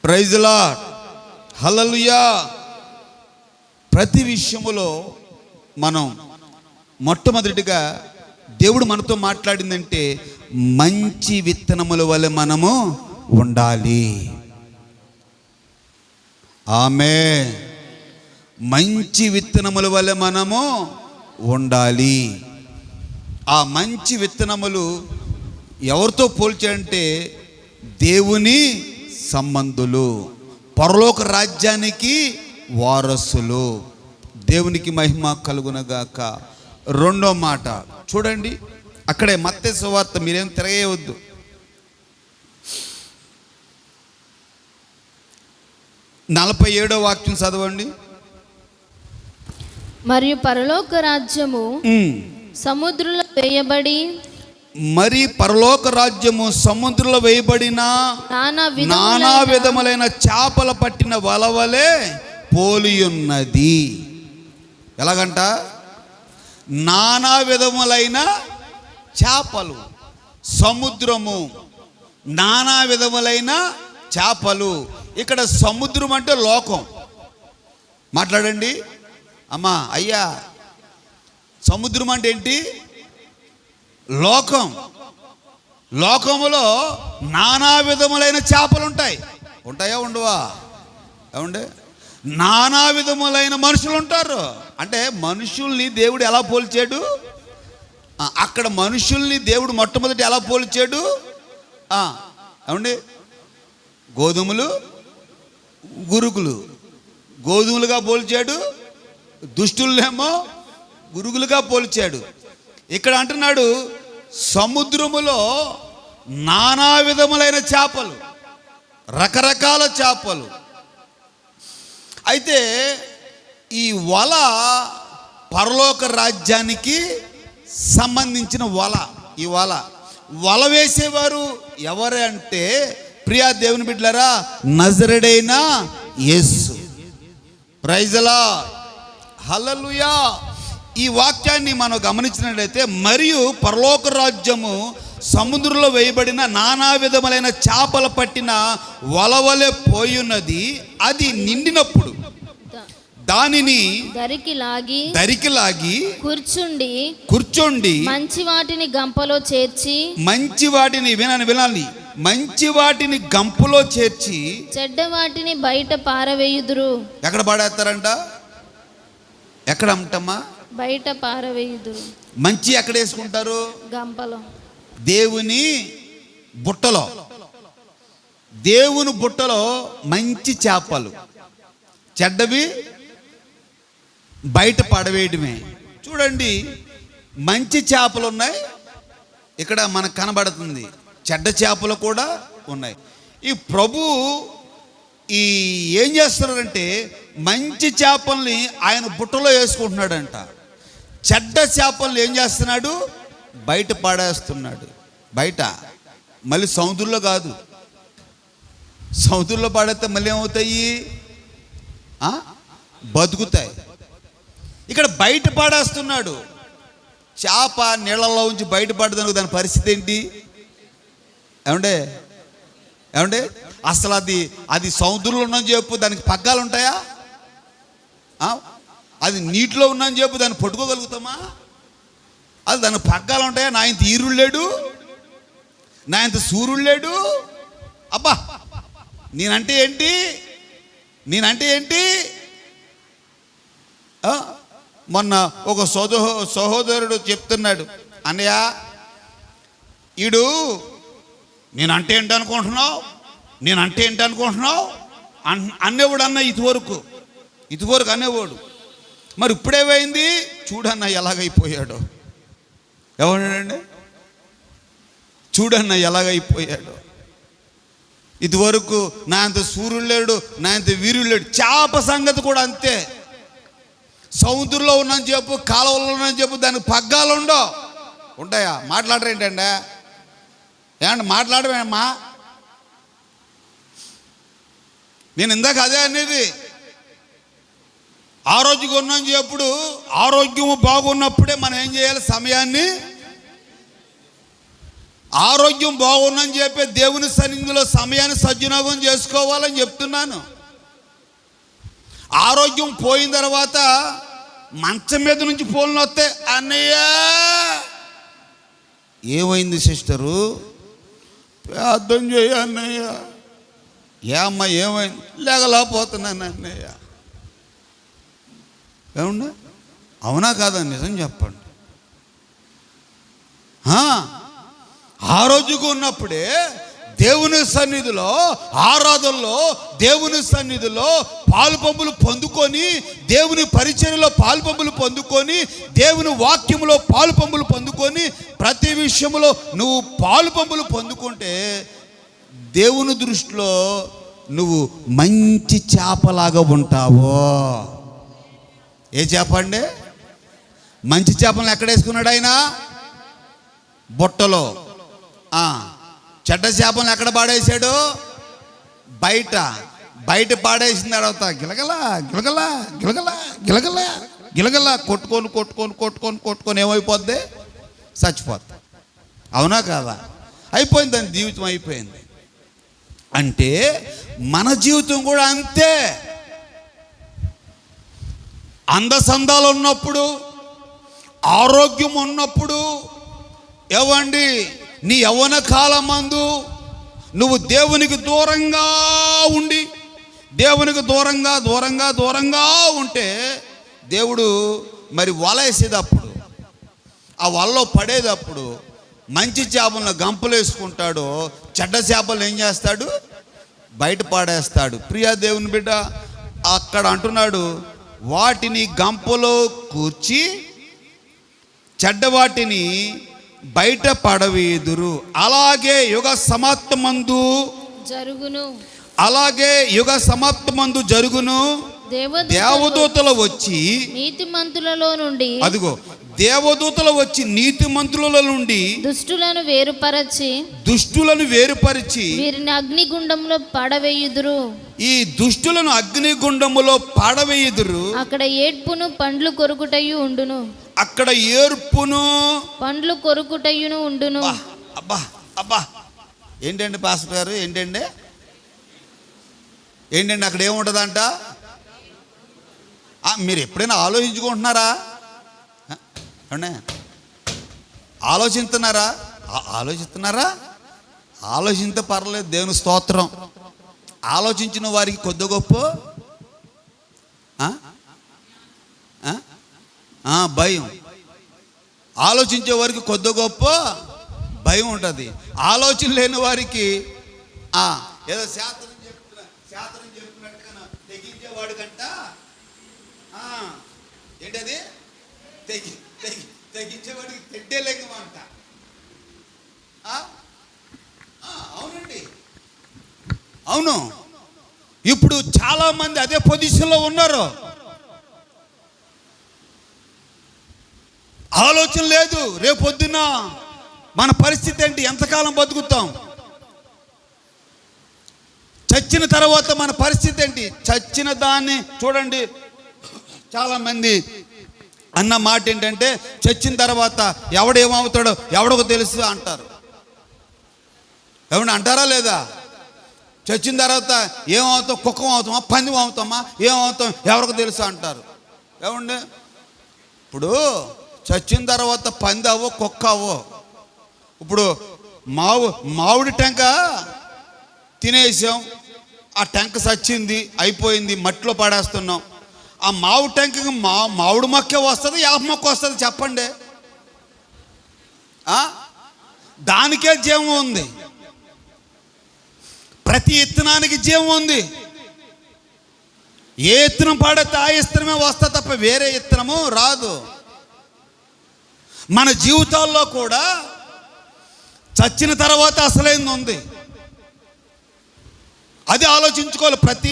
ప్రైజ్ ది లార్డ్, హల్లెలూయా. ప్రతి విషయములో మనం మొట్టమొదటిగా దేవుడు మనతో మాట్లాడిందంటే మంచి విత్తనముల వలె మనము ఉండాలి. ఆమేన్. మంచి విత్తనముల వలె మనము ఉండాలి. ఆ మంచి విత్తనములు ఎవరితో పోల్చారంటే దేవుని సంబంధులు, పరలోక రాజ్యానికి వారసులు. దేవునికి మహిమ కలుగునగాక. రెండో మాట చూడండి, అక్కడే మత్తయి సువార్త, మీరేం తిరగేయవద్దు. 47వ వాక్యం చదవండి. మరియు పరలోక రాజ్యము సముద్రంలో వేయబడి, మరి పరలోక రాజ్యము సముద్రంలో వేయబడిన నానా విధములైన చేపల పట్టిన వలవలే పోలియున్నది. ఎలాగంట? నానా విధములైన చేపలు, సముద్రము, నానా విధములైన చేపలు. ఇక్కడ సముద్రం అంటే లోకం. మాట్లాడండి అమ్మా, అయ్యా. సముద్రం అంటే ఏంటి? లోకం. లోకములో నానా విధములైన చేపలు ఉంటాయి. ఉంటాయా? ఉండవా? ఏమండి? నానా విధములైన మనుషులు ఉంటారు. అంటే మనుషుల్ని దేవుడు ఎలా పోల్చాడు? అక్కడ మనుషుల్ని దేవుడు మొట్టమొదటి ఎలా పోల్చాడు? ఏమండి? గోధుమలు, గురుకులు. గోధుమలుగా పోల్చాడు, దుష్టులనేమో పురుగులుగా పోల్చాడు. ఇక్కడ అంటున్నాడు సముద్రములో నానా విధములైన చేపలు, రకరకాల చేపలు. అయితే ఈ వల పరలోక రాజ్యానికి సంబంధించిన వల. ఈ వల వేసేవారు ఎవరు అంటే ప్రియా దేవుని బిడ్డలారా, నజరేయుడైన యేసు. ప్రైజ్ ది లార్డ్, హల్లెలూయా. ఈ వాక్యాన్ని మనం గమనించినట్లయితే, మరియు పరలోక రాజ్యము సముద్రంలో వేయబడిన నానా విధములైన చేపలు పట్టిన వలవలే పోయున్నది. అది నిండినప్పుడు దానిని దరికి లాగి కూర్చుండి మంచి వాటిని గంపలో చేర్చి, మంచి వాటిని వినాలి, మంచి వాటిని గంపలో చేర్చి చెడ్డ వాటిని బయట పారవేయుదురు. ఎక్కడ పాడేస్తారంట? ఎక్కడ అమ్మటమ్మా? బయట పారవేయుదురు. మంచి ఎక్కడ వేసుకుంటారు? గంపలో. దేవుని బుట్టలో, దేవుని బుట్టలో మంచి చేపలు, చెడ్డవి బయట పడవేయడమే. చూడండి, మంచి చేపలు ఉన్నాయి, ఇక్కడ మనకు కనబడుతుంది, చెడ్డ చేపలు కూడా ఉన్నాయి. ఈ ప్రభు ఏం చేస్తున్నాడంటే మంచి చేపల్ని ఆయన బుట్టలో వేసుకుంటున్నాడంట. చెడ్డ చేపల్ని ఏం చేస్తున్నాడు? బయట పాడేస్తున్నాడు. బయట, మళ్ళీ సముద్రంలో కాదు. సముద్రంలో పాడేస్తే మళ్ళీ ఏమవుతాయి? బతుకుతాయి. ఇక్కడ బయట పాడేస్తున్నాడు. చేప నీళ్ళల్లో ఉంచి బయట పడదానికి దాని పరిస్థితి ఏంటి? ఏమండే అసలు అది సముద్రంలో ఉన్నని చెప్పు దానికి పగ్గాలు ఉంటాయా? అది నీటిలో ఉన్నని చెప్పు దాన్ని పట్టుకోగలుగుతామా? అది దానికి పగ్గాలు ఉంటాయా? నా ఇంత ఈరుడు లేడు, నా ఇంత సూర్యుడు లేడు. అబ్బా, నేనంటే ఏంటి? మొన్న ఒక సహోదరుడు చెప్తున్నాడు, అన్నయ్య ఈడు నేనంటే ఏంటి అనుకుంటున్నావు అనేవాడు అన్న. ఇదివరకు అనేవాడు. మరి ఇప్పుడేమైంది చూడన్న ఎలాగైపోయాడు. ఎవడండి? చూడన్న ఎలాగైపోయాడు. ఇదివరకు నా అంత సూర్యుడు లేడు, నా అంత వీరుడు లేడు. చేప సంగతి కూడా అంతే. సముద్రంలో ఉన్నని చెప్పు, కాలువలో ఉన్నని చెప్పు, దానికి పగ్గాలు ఉంటాయా? మాట్లాడరేంటండి? ఏమంటే మాట్లాడమేమ్మా? నేను ఇందాక అదే అనేది. ఆరోగ్యంగా ఉన్నని చెప్పుడు, ఆరోగ్యము బాగున్నప్పుడే మనం ఏం చేయాలి? సమయాన్ని, ఆరోగ్యం బాగుందని చెప్పి దేవుని సన్నిధిలో సమయాన్ని సద్వినియోగం చేసుకోవాలని చెప్తున్నాను. ఆరోగ్యం పోయిన తర్వాత మంచం మీద నుంచి ఫోన్లు వస్తే, అన్నయ్య ఏమైంది సిస్టరు? ప్రార్థన చేయ అన్నయ్య. ఏమ్మా ఏమైంది? లేగలేకపోతున్నాను అన్నయ్య. ఏమన్నా? అవునా కాదా? నిజం చెప్పండి. ఆరోగ్యంగా ఉన్నప్పుడే దేవుని సన్నిధిలో, ఆరాధనలో, దేవుని సన్నిధిలో పాలుపంపులు పొందుకొని, దేవుని పరిచర్యలో పాలుపంపులు పొందుకొని, దేవుని వాక్యములో పాలుపంపులు పొందుకొని, ప్రతి విషయంలో నువ్వు పాలుపంపులు పొందుకుంటే దేవుని దృష్టిలో నువ్వు మంచి చేపలాగా ఉంటావు. ఏ చేప అండి? మంచి చేపలను ఎక్కడ వేసుకున్నాడు ఆయన? బుట్టలో. చెడ్డ చేపలను ఎక్కడ పాడేశాడు? బయట పాడేసిన తర్వాత గిలగలా కొట్టుకొని ఏమైపోద్ది? చచ్చిపోద్ది. అవునా కాదా? అయిపోయింది, దాని జీవితం అయిపోయింది. అంటే మన జీవితం కూడా అంతే. అందసందాలు ఉన్నప్పుడు, ఆరోగ్యం ఉన్నప్పుడు, ఏవండి నీ యవ్వన కాలమందు నువ్వు దేవునికి దూరంగా ఉండి, దేవునికి దూరంగా ఉంటే దేవుడు మరి వల వేసేటప్పుడు, ఆ వలలో పడేటప్పుడు మంచి చేపలను గంపలు వేసుకుంటాడు, చెడ్డ చేపలు ఏం చేస్తాడు? బయట పాడేస్తాడు. ప్రియా దేవుని బిడ్డ, అక్కడ అంటున్నాడు, వాటిని గంపలో కూర్చి చెడ్డవాటిని బయట పడవేయుదురు. అలాగే యుగ సమాప్తమందు జరుగును. అలాగే యుగ సమాప్తమందు జరుగును. దేవదూతలు వచ్చి నీతిమంతులలో నుండి, అదిగో దేవదూతలు వచ్చి నీతిమంతుల నుండి దుష్టులను వేరుపరిచి వీరిని అగ్నిగుండంలో పడవేయుదురు. ఈ దుష్టులను అగ్నిగుండములో పడవేయుదురు. అక్కడ ఏడ్పును పండ్లు కొరుకుటయు ఉండును. అక్కడ ఏర్పును పండ్లు కొరుకుటయును ఉండును. అబ్బా అబ్బా, ఏంటండి పాస్టర్ గారు, ఏంటండి అక్కడ ఏముంటుందంట? మీరు ఎప్పుడైనా ఆలోచించుకుంటున్నారా? ఆలోచిస్తున్నారా? ఆలోచిస్తే పర్లేదు, దేవుని స్తోత్రం. ఆలోచించిన వారికి కొద్ది గొప్ప భయం, ఆలోచించే వారికి కొద్ది గొప్ప భయం ఉంటుంది. ఆలోచన లేని వారికి ఏదో శాస్త్రం చెప్పినట్టుగా తెగించేవాడు కంట ఏంటది, తెగించేవాడికి తెడ్డే లేకమంట. అవునండి, అవును. ఇప్పుడు చాలా మంది అదే పొజిషన్లో ఉన్నారు. ఆలోచన లేదు, రేపొద్దున మన పరిస్థితి ఏంటి, ఎంతకాలం బతుకుతాం, చచ్చిన తర్వాత మన పరిస్థితి ఏంటి. చచ్చిన దాన్ని చూడండి, చాలామంది అన్న మాట ఏంటంటే, చచ్చిన తర్వాత ఎవడేమవుతాడో ఎవడికి తెలుసు అంటారు. ఎవరిని అంటారా లేదా? చచ్చిన తర్వాత ఏమవుతాం, కుక్కం అవుతామా, పందెం అవుతామా, ఏమవుతాం ఎవరికి తెలుసు అంటారు. ఏమండి, ఇప్పుడు చచ్చిన తర్వాత పంది అవ్వో కుక్క అవ్వో. ఇప్పుడు మామిడి టెంక తినేసాం, ఆ టెంక చచ్చింది, అయిపోయింది, మట్టిలో పడేస్తున్నాం. ఆ మామిడి టెంకకి మామిడి మొక్క వస్తుంది, యాప మొక్క వస్తుంది? చెప్పండి. దానికే జీవం ఉంది. ప్రతి ఇత్తనానికి జీవం ఉంది. ఏ ఇత్తనం పడితే ఆ ఇత్తనమే వస్తా తప్ప వేరే ఇత్తనము రాదు. మన జీవితాల్లో కూడా చచ్చిన తర్వాత అసలైంది ఉంది. అది ఆలోచించుకోవాలి ప్రతి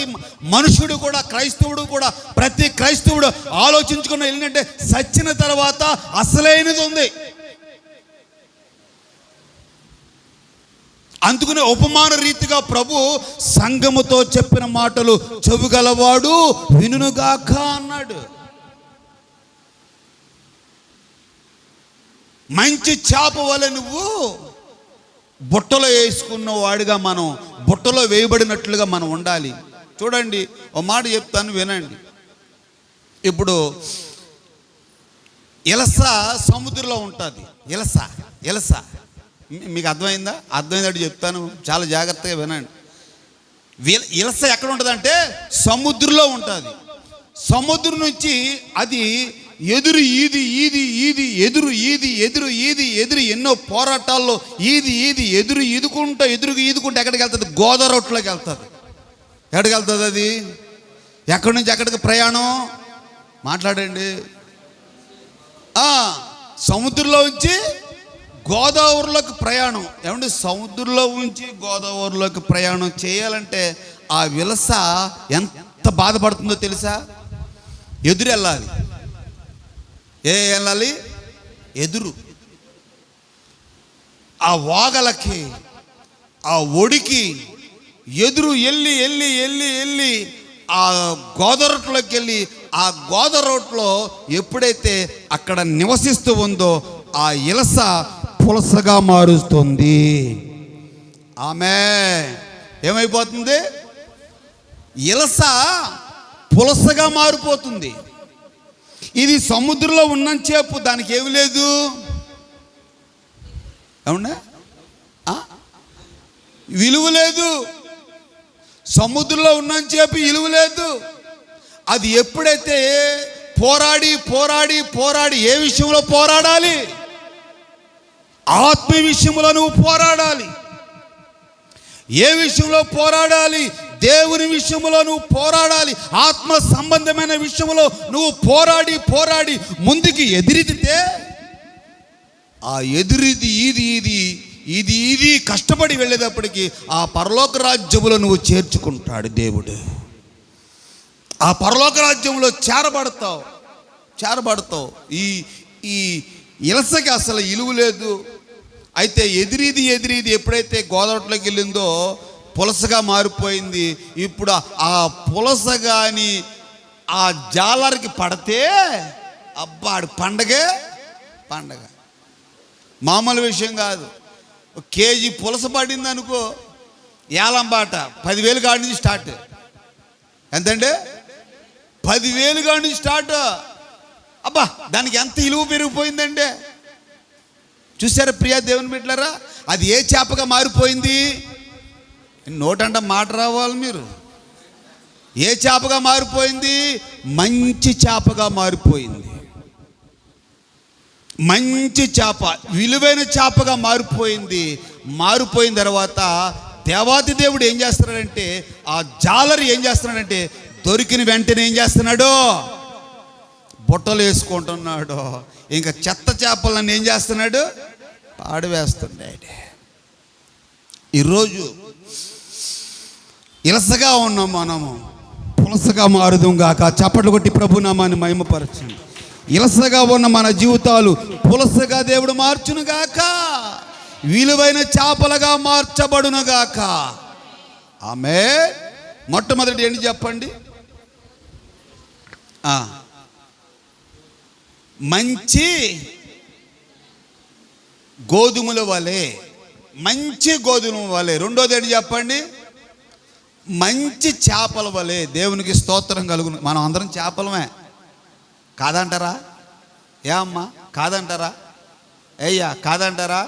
మనుషుడు కూడా, క్రైస్తవుడు కూడా, ప్రతి క్రైస్తవుడు ఆలోచించుకున్న ఏంటంటే చచ్చిన తర్వాత అసలైనది ఉంది. అందుకనే ఉపమాన రీతిగా ప్రభు సంఘముతో చెప్పిన మాటలు చెవిగలవాడు వినుగాక అన్నాడు. మంచి చేప వలె నువ్వు బుట్టలో వేసుకున్న వాడిగా, మనం బుట్టలో వేయబడినట్లుగా మనం ఉండాలి. చూడండి, ఓ మాట చెప్తాను వినండి. ఇప్పుడు ఇలస సముద్రంలో ఉంటుంది. ఇలస మీకు అర్థమైందట్టు చెప్తాను, చాలా జాగ్రత్తగా వినండి. ఇలస ఎక్కడ ఉంటుందంటే సముద్రంలో ఉంటుంది. సముద్రం నుంచి అది ఎదురు ఎన్నో పోరాటాల్లో ఎదురు ఈదుకుంటూ ఎక్కడికి వెళ్తుంది? గోదావరిలోకి వెళ్తుంది. ఎక్కడికి వెళ్తుంది అది? ఎక్కడి నుంచి ఎక్కడికి ప్రయాణం? మాట్లాడండి. సముద్రంలో నుంచి గోదావరిలోకి ప్రయాణం. ఏమంటే సముద్రంలో నుంచి గోదావరిలోకి ప్రయాణం చేయాలంటే ఆ విలస ఎంత బాధపడుతుందో తెలుసా? ఎదురు వెళ్ళాలి. వెళ్ళాలి? ఎదురు. ఆ వాగలకి, ఆ ఒడికి ఎదురు వెళ్ళి ఆ గోదావరిలోకి వెళ్ళి, ఆ గోదావరిలో ఎప్పుడైతే అక్కడ నివసిస్తూ ఉందో ఆ ఇలస పులసగా మారుస్తుంది. ఆమె ఏమైపోతుంది? ఇలస పులసగా మారిపోతుంది. ఇది సముద్రంలో ఉన్నంతసేపు దానికి ఏమి లేదు. అవునా? విలువ లేదు. సముద్రంలో ఉన్నంతసేపు విలువ లేదు. అది ఎప్పుడైతే పోరాడి ఏ విషయంలో పోరాడాలి? ఆత్మ విషయంలో నువ్వు పోరాడాలి. ఏ విషయంలో పోరాడాలి? దేవుని విషయంలో నువ్వు పోరాడాలి. ఆత్మ సంబంధమైన విషయంలో నువ్వు పోరాడి ముందుకు ఎదిరితే ఆ ఎదురిది ఇది కష్టపడి వెళ్ళేటప్పటికి ఆ పరలోక రాజ్యములో నువ్వు చేర్చుకుంటాడు దేవుడు. ఆ పరలోక రాజ్యంలో చేరబడతావు. ఈ ఇలసకి అసలు ఇలువ లేదు. అయితే ఎదిరిది ఎప్పుడైతే గోదావరిలోకి వెళ్ళిందో పులసగా మారిపోయింది. ఇప్పుడు ఆ పులస కానీ ఆ జాలరికి పడితే అబ్బాడు పండగ మామూలు విషయం కాదు. కేజీ పులస పడింది అనుకో, ఏలంబాట 10,000 కాడి నుంచి స్టార్ట్. ఎంతంటే 10,000 కాడి నుంచి స్టార్ట్. అబ్బా, దానికి ఎంత ఇలువ పెరిగిపోయిందంటే చూసారా ప్రియా దేవుని బిడ్డలారా? అది ఏ చేపగా మారిపోయింది? నోటంట మాట రావాలి మీరు. ఏ చేపగా మారిపోయింది? మంచి చేపగా మారిపోయింది. మంచి చేప, విలువైన చేపగా మారిపోయిన తర్వాత దేవాది దేవుడు ఏం చేస్తున్నాడంటే, ఆ జాలరి ఏం చేస్తున్నాడంటే దొరికిన వెంటనే ఏం చేస్తున్నాడు? బుట్టలు వేసుకుంటున్నాడు. ఇంకా చెత్త చేపలను ఏం చేస్తున్నాడు? పాడివేస్తున్నాడు. ఈరోజు ఇలసగా ఉన్నాం మనము, పులసగా మారుదాం గాక. చప్పట్లు కొట్టి ప్రభు నామాన్ని మహిమపరచండి. ఇలసగా ఉన్న మన జీవితాలు పులసగా దేవుడు మార్చును గాక, విలువైన చేపలుగా మార్చబడును గాక. ఆమేన్. మొట్టమొదటి ఏంటి చెప్పండి? మంచి గోధుమల వలె, మంచి గోధుమ వలె. రెండోది ఏంటి చెప్పండి? మంచి చేపల వలె. దేవునికి స్తోత్రం కలుగును. మనం అందరం చేపలమే కాదంటారా? ఏ అమ్మా కాదంటారా? అయ్యా కాదంటారా?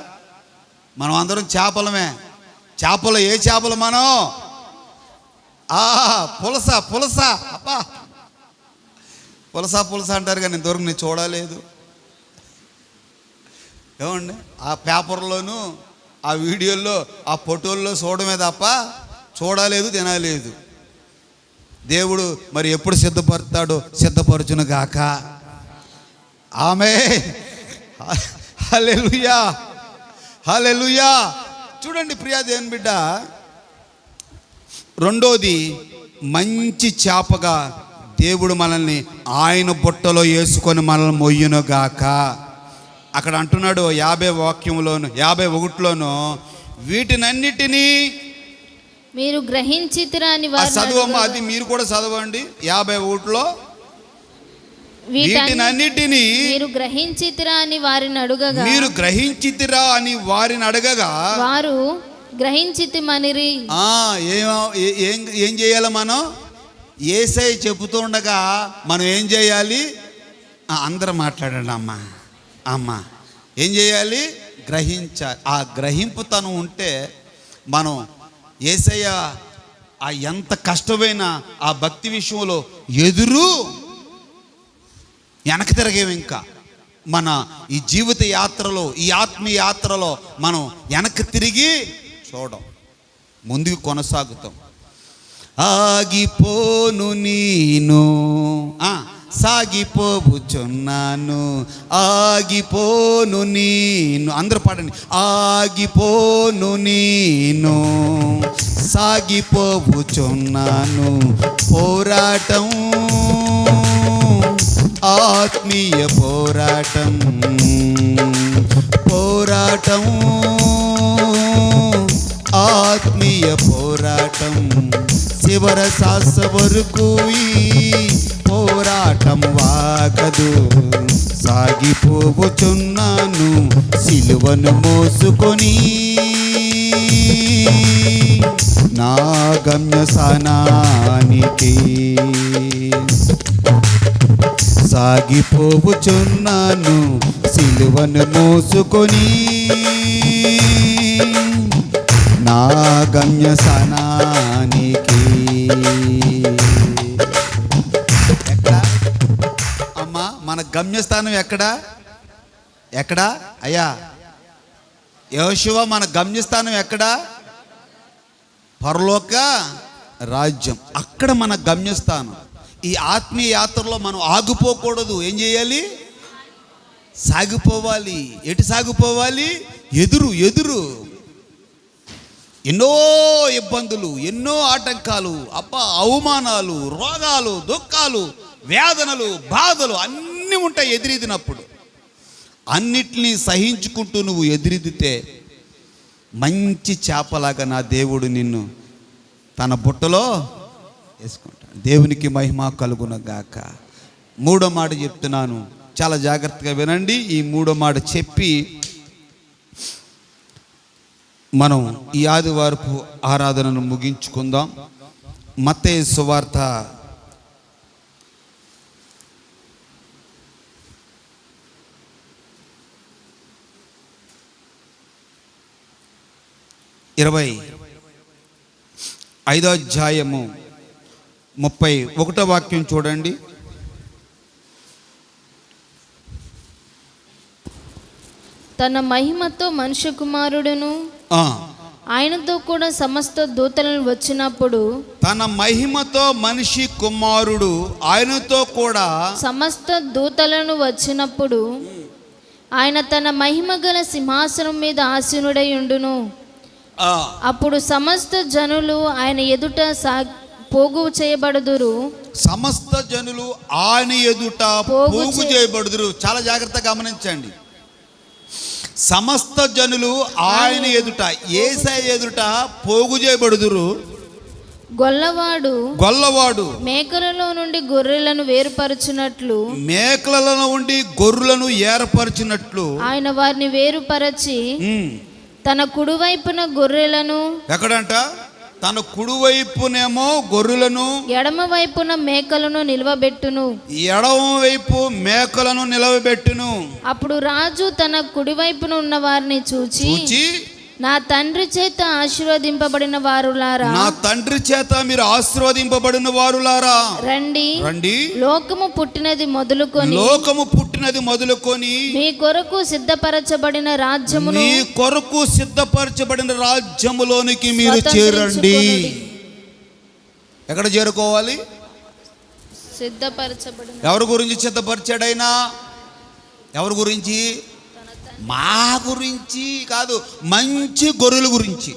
మనం అందరం చేపలమే. చేపలు ఏ చేపలు మనం? పులస. అబ్బా, పులస అంటారు కానీ ఇంతవరకు నేను చూడలేదు. ఏమండి, ఆ పేపర్లోను ఆ వీడియోల్లో ఆ ఫోటోల్లో చూడమే తప్ప చూడలేదు, తినలేదు. దేవుడు మరి ఎప్పుడు సిద్ధపరచును గాక. ఆమేన్. హల్లెలూయా. చూడండి ప్రియా దేవుని బిడ్డ, రెండోది మంచి చేపగా దేవుడు మనల్ని ఆయన బుట్టలో వేసుకొని మనల్ని మొయ్యును గాక. అక్కడ అంటున్నాడు 50 వాక్యంలోను 51లోను, వీటినన్నిటినీ మీరు గ్రహించితిరా అని చదువమ్మా. అది మీరు కూడా చదవండి. 51లో వీటినన్నిటినీ మీరు గ్రహించితిరా అని వారిని అడగగా వారు గ్రహించితిమనిరి. ఏం చేయాలి మనం? యేసయ్య చెబుతుండగా మనం ఏం చేయాలి? అందరూ మాట్లాడండి అమ్మా. ఏం చేయాలి? గ్రహించాలి. ఆ గ్రహింపుతనం ఉంటే మనం యేసయ్య ఆ ఎంత కష్టమైన ఆ భక్తి విషయంలో వెనక తిరగేవి. ఇంకా మన ఈ జీవిత యాత్రలో, ఈ ఆత్మీయ యాత్రలో మనం వెనక్కి తిరిగి చూడం, ముందుకు కొనసాగుతాం. ఆగిపోను నేను సాగిపోబుచున్నాను, ఆగిపోను నేను. అందరూ పాడండి. ఆగిపోను నేను సాగిపోబుచున్నాను, పోరాటం ఆత్మీయ పోరాటం ఆత్మీయ పోరాటం, చివర శ్వాస వరకు ఈ పోరాటం వాగదు. సాగిపోవచున్నాను సిలువను మోసుకొని, నా గమ్యస్థానానికి సాగిపోవచున్నాను సిలువను మోసుకొని, నా గమ్యస్థానానికి. ఎక్కడా అమ్మా మన గమ్యస్థానం? ఎక్కడా అయ్యా యోషువ? మన గమ్యస్థానం ఎక్కడా? పరలోక రాజ్యం. అక్కడ మన గమ్యస్థానం. ఈ ఆత్మీయ యాత్రలో మనం ఆగిపోకూడదు. ఏం చేయాలి? సాగిపోవాలి. ఎటు సాగిపోవాలి? ఎదురు. ఎన్నో ఇబ్బందులు, ఎన్నో ఆటంకాలు, అవమానాలు, రోగాలు, దుఃఖాలు, వేదనలు, బాధలు అన్నీ ఉంటాయి ఎదురీదినప్పుడు. అన్నిటినీ సహించుకుంటూ నువ్వు ఎదురీదితే మంచి చేపలాగా నా దేవుడు నిన్ను తన బుట్టలో వేసుకుంటాడు. దేవునికి మహిమ కలుగునగాక. మూడో మాట చెప్తున్నాను, చాలా జాగ్రత్తగా వినండి. ఈ మూడో మాట చెప్పి మనం ఈ ఆదివారపు ఆరాధనను ముగించుకుందాం. మత్తయి సువార్త 25వ అధ్యాయము 31వ వాక్యం చూడండి. తన మహిమతో మనుష్య కుమారుడును ఆయనతో కూడా సమస్త దూతలను వచ్చినప్పుడు, తన మహిమతో మనిషి కుమారుడు ఆయనతో కూడా సమస్త దూతలను వచ్చినప్పుడు ఆయన తన మహిమ గల సింహాసనం మీద ఆసీనుడై ఉండును. అప్పుడు సమస్త జనులు ఆయన ఎదుట పోగు చేయబడుదురు. సమస్త జనులు ఆయన ఎదుట పోగు చేయబడుదురు. చాలా జాగ్రత్తగా గమనించండి. సమస్త జనులు ఆయన ఎదుట, యేసయ్య ఎదుట పోగు చేయబడుదురు. గొల్లవాడు మేకలలో నుండి గొర్రెలను వేరుపరచినట్లు, ఏర్పరిచినట్లు ఆయన వారిని వేరుపరచి తన కుడివైపున గొర్రెలను, ఎక్కడంట? తన కుడివైపునేమో గొర్రెలను, ఎడమ వైపున మేకలను నిలవబెట్టును. అప్పుడు రాజు తన కుడివైపున ఉన్న వారిని చూచి, నా తండ్రి చేత ఆశీర్వదింపబడిన వారులారా, నా తండ్రి చేత మీరు ఆశీర్వదింపబడిన వారులారా, రండి. లోకము పుట్టినది మొదలుకొని మీ కొరకు సిద్ధపరచబడిన రాజ్యములోనికి మీరు చేరండి. ఎక్కడ చేరుకోవాలి? సిద్ధపరచబడిన. ఎవరి గురించి సిద్ధపరిచాడైనా? ఎవరి గురించి? మా గురించి కాదు, మంచి గొర్రెల గురించి.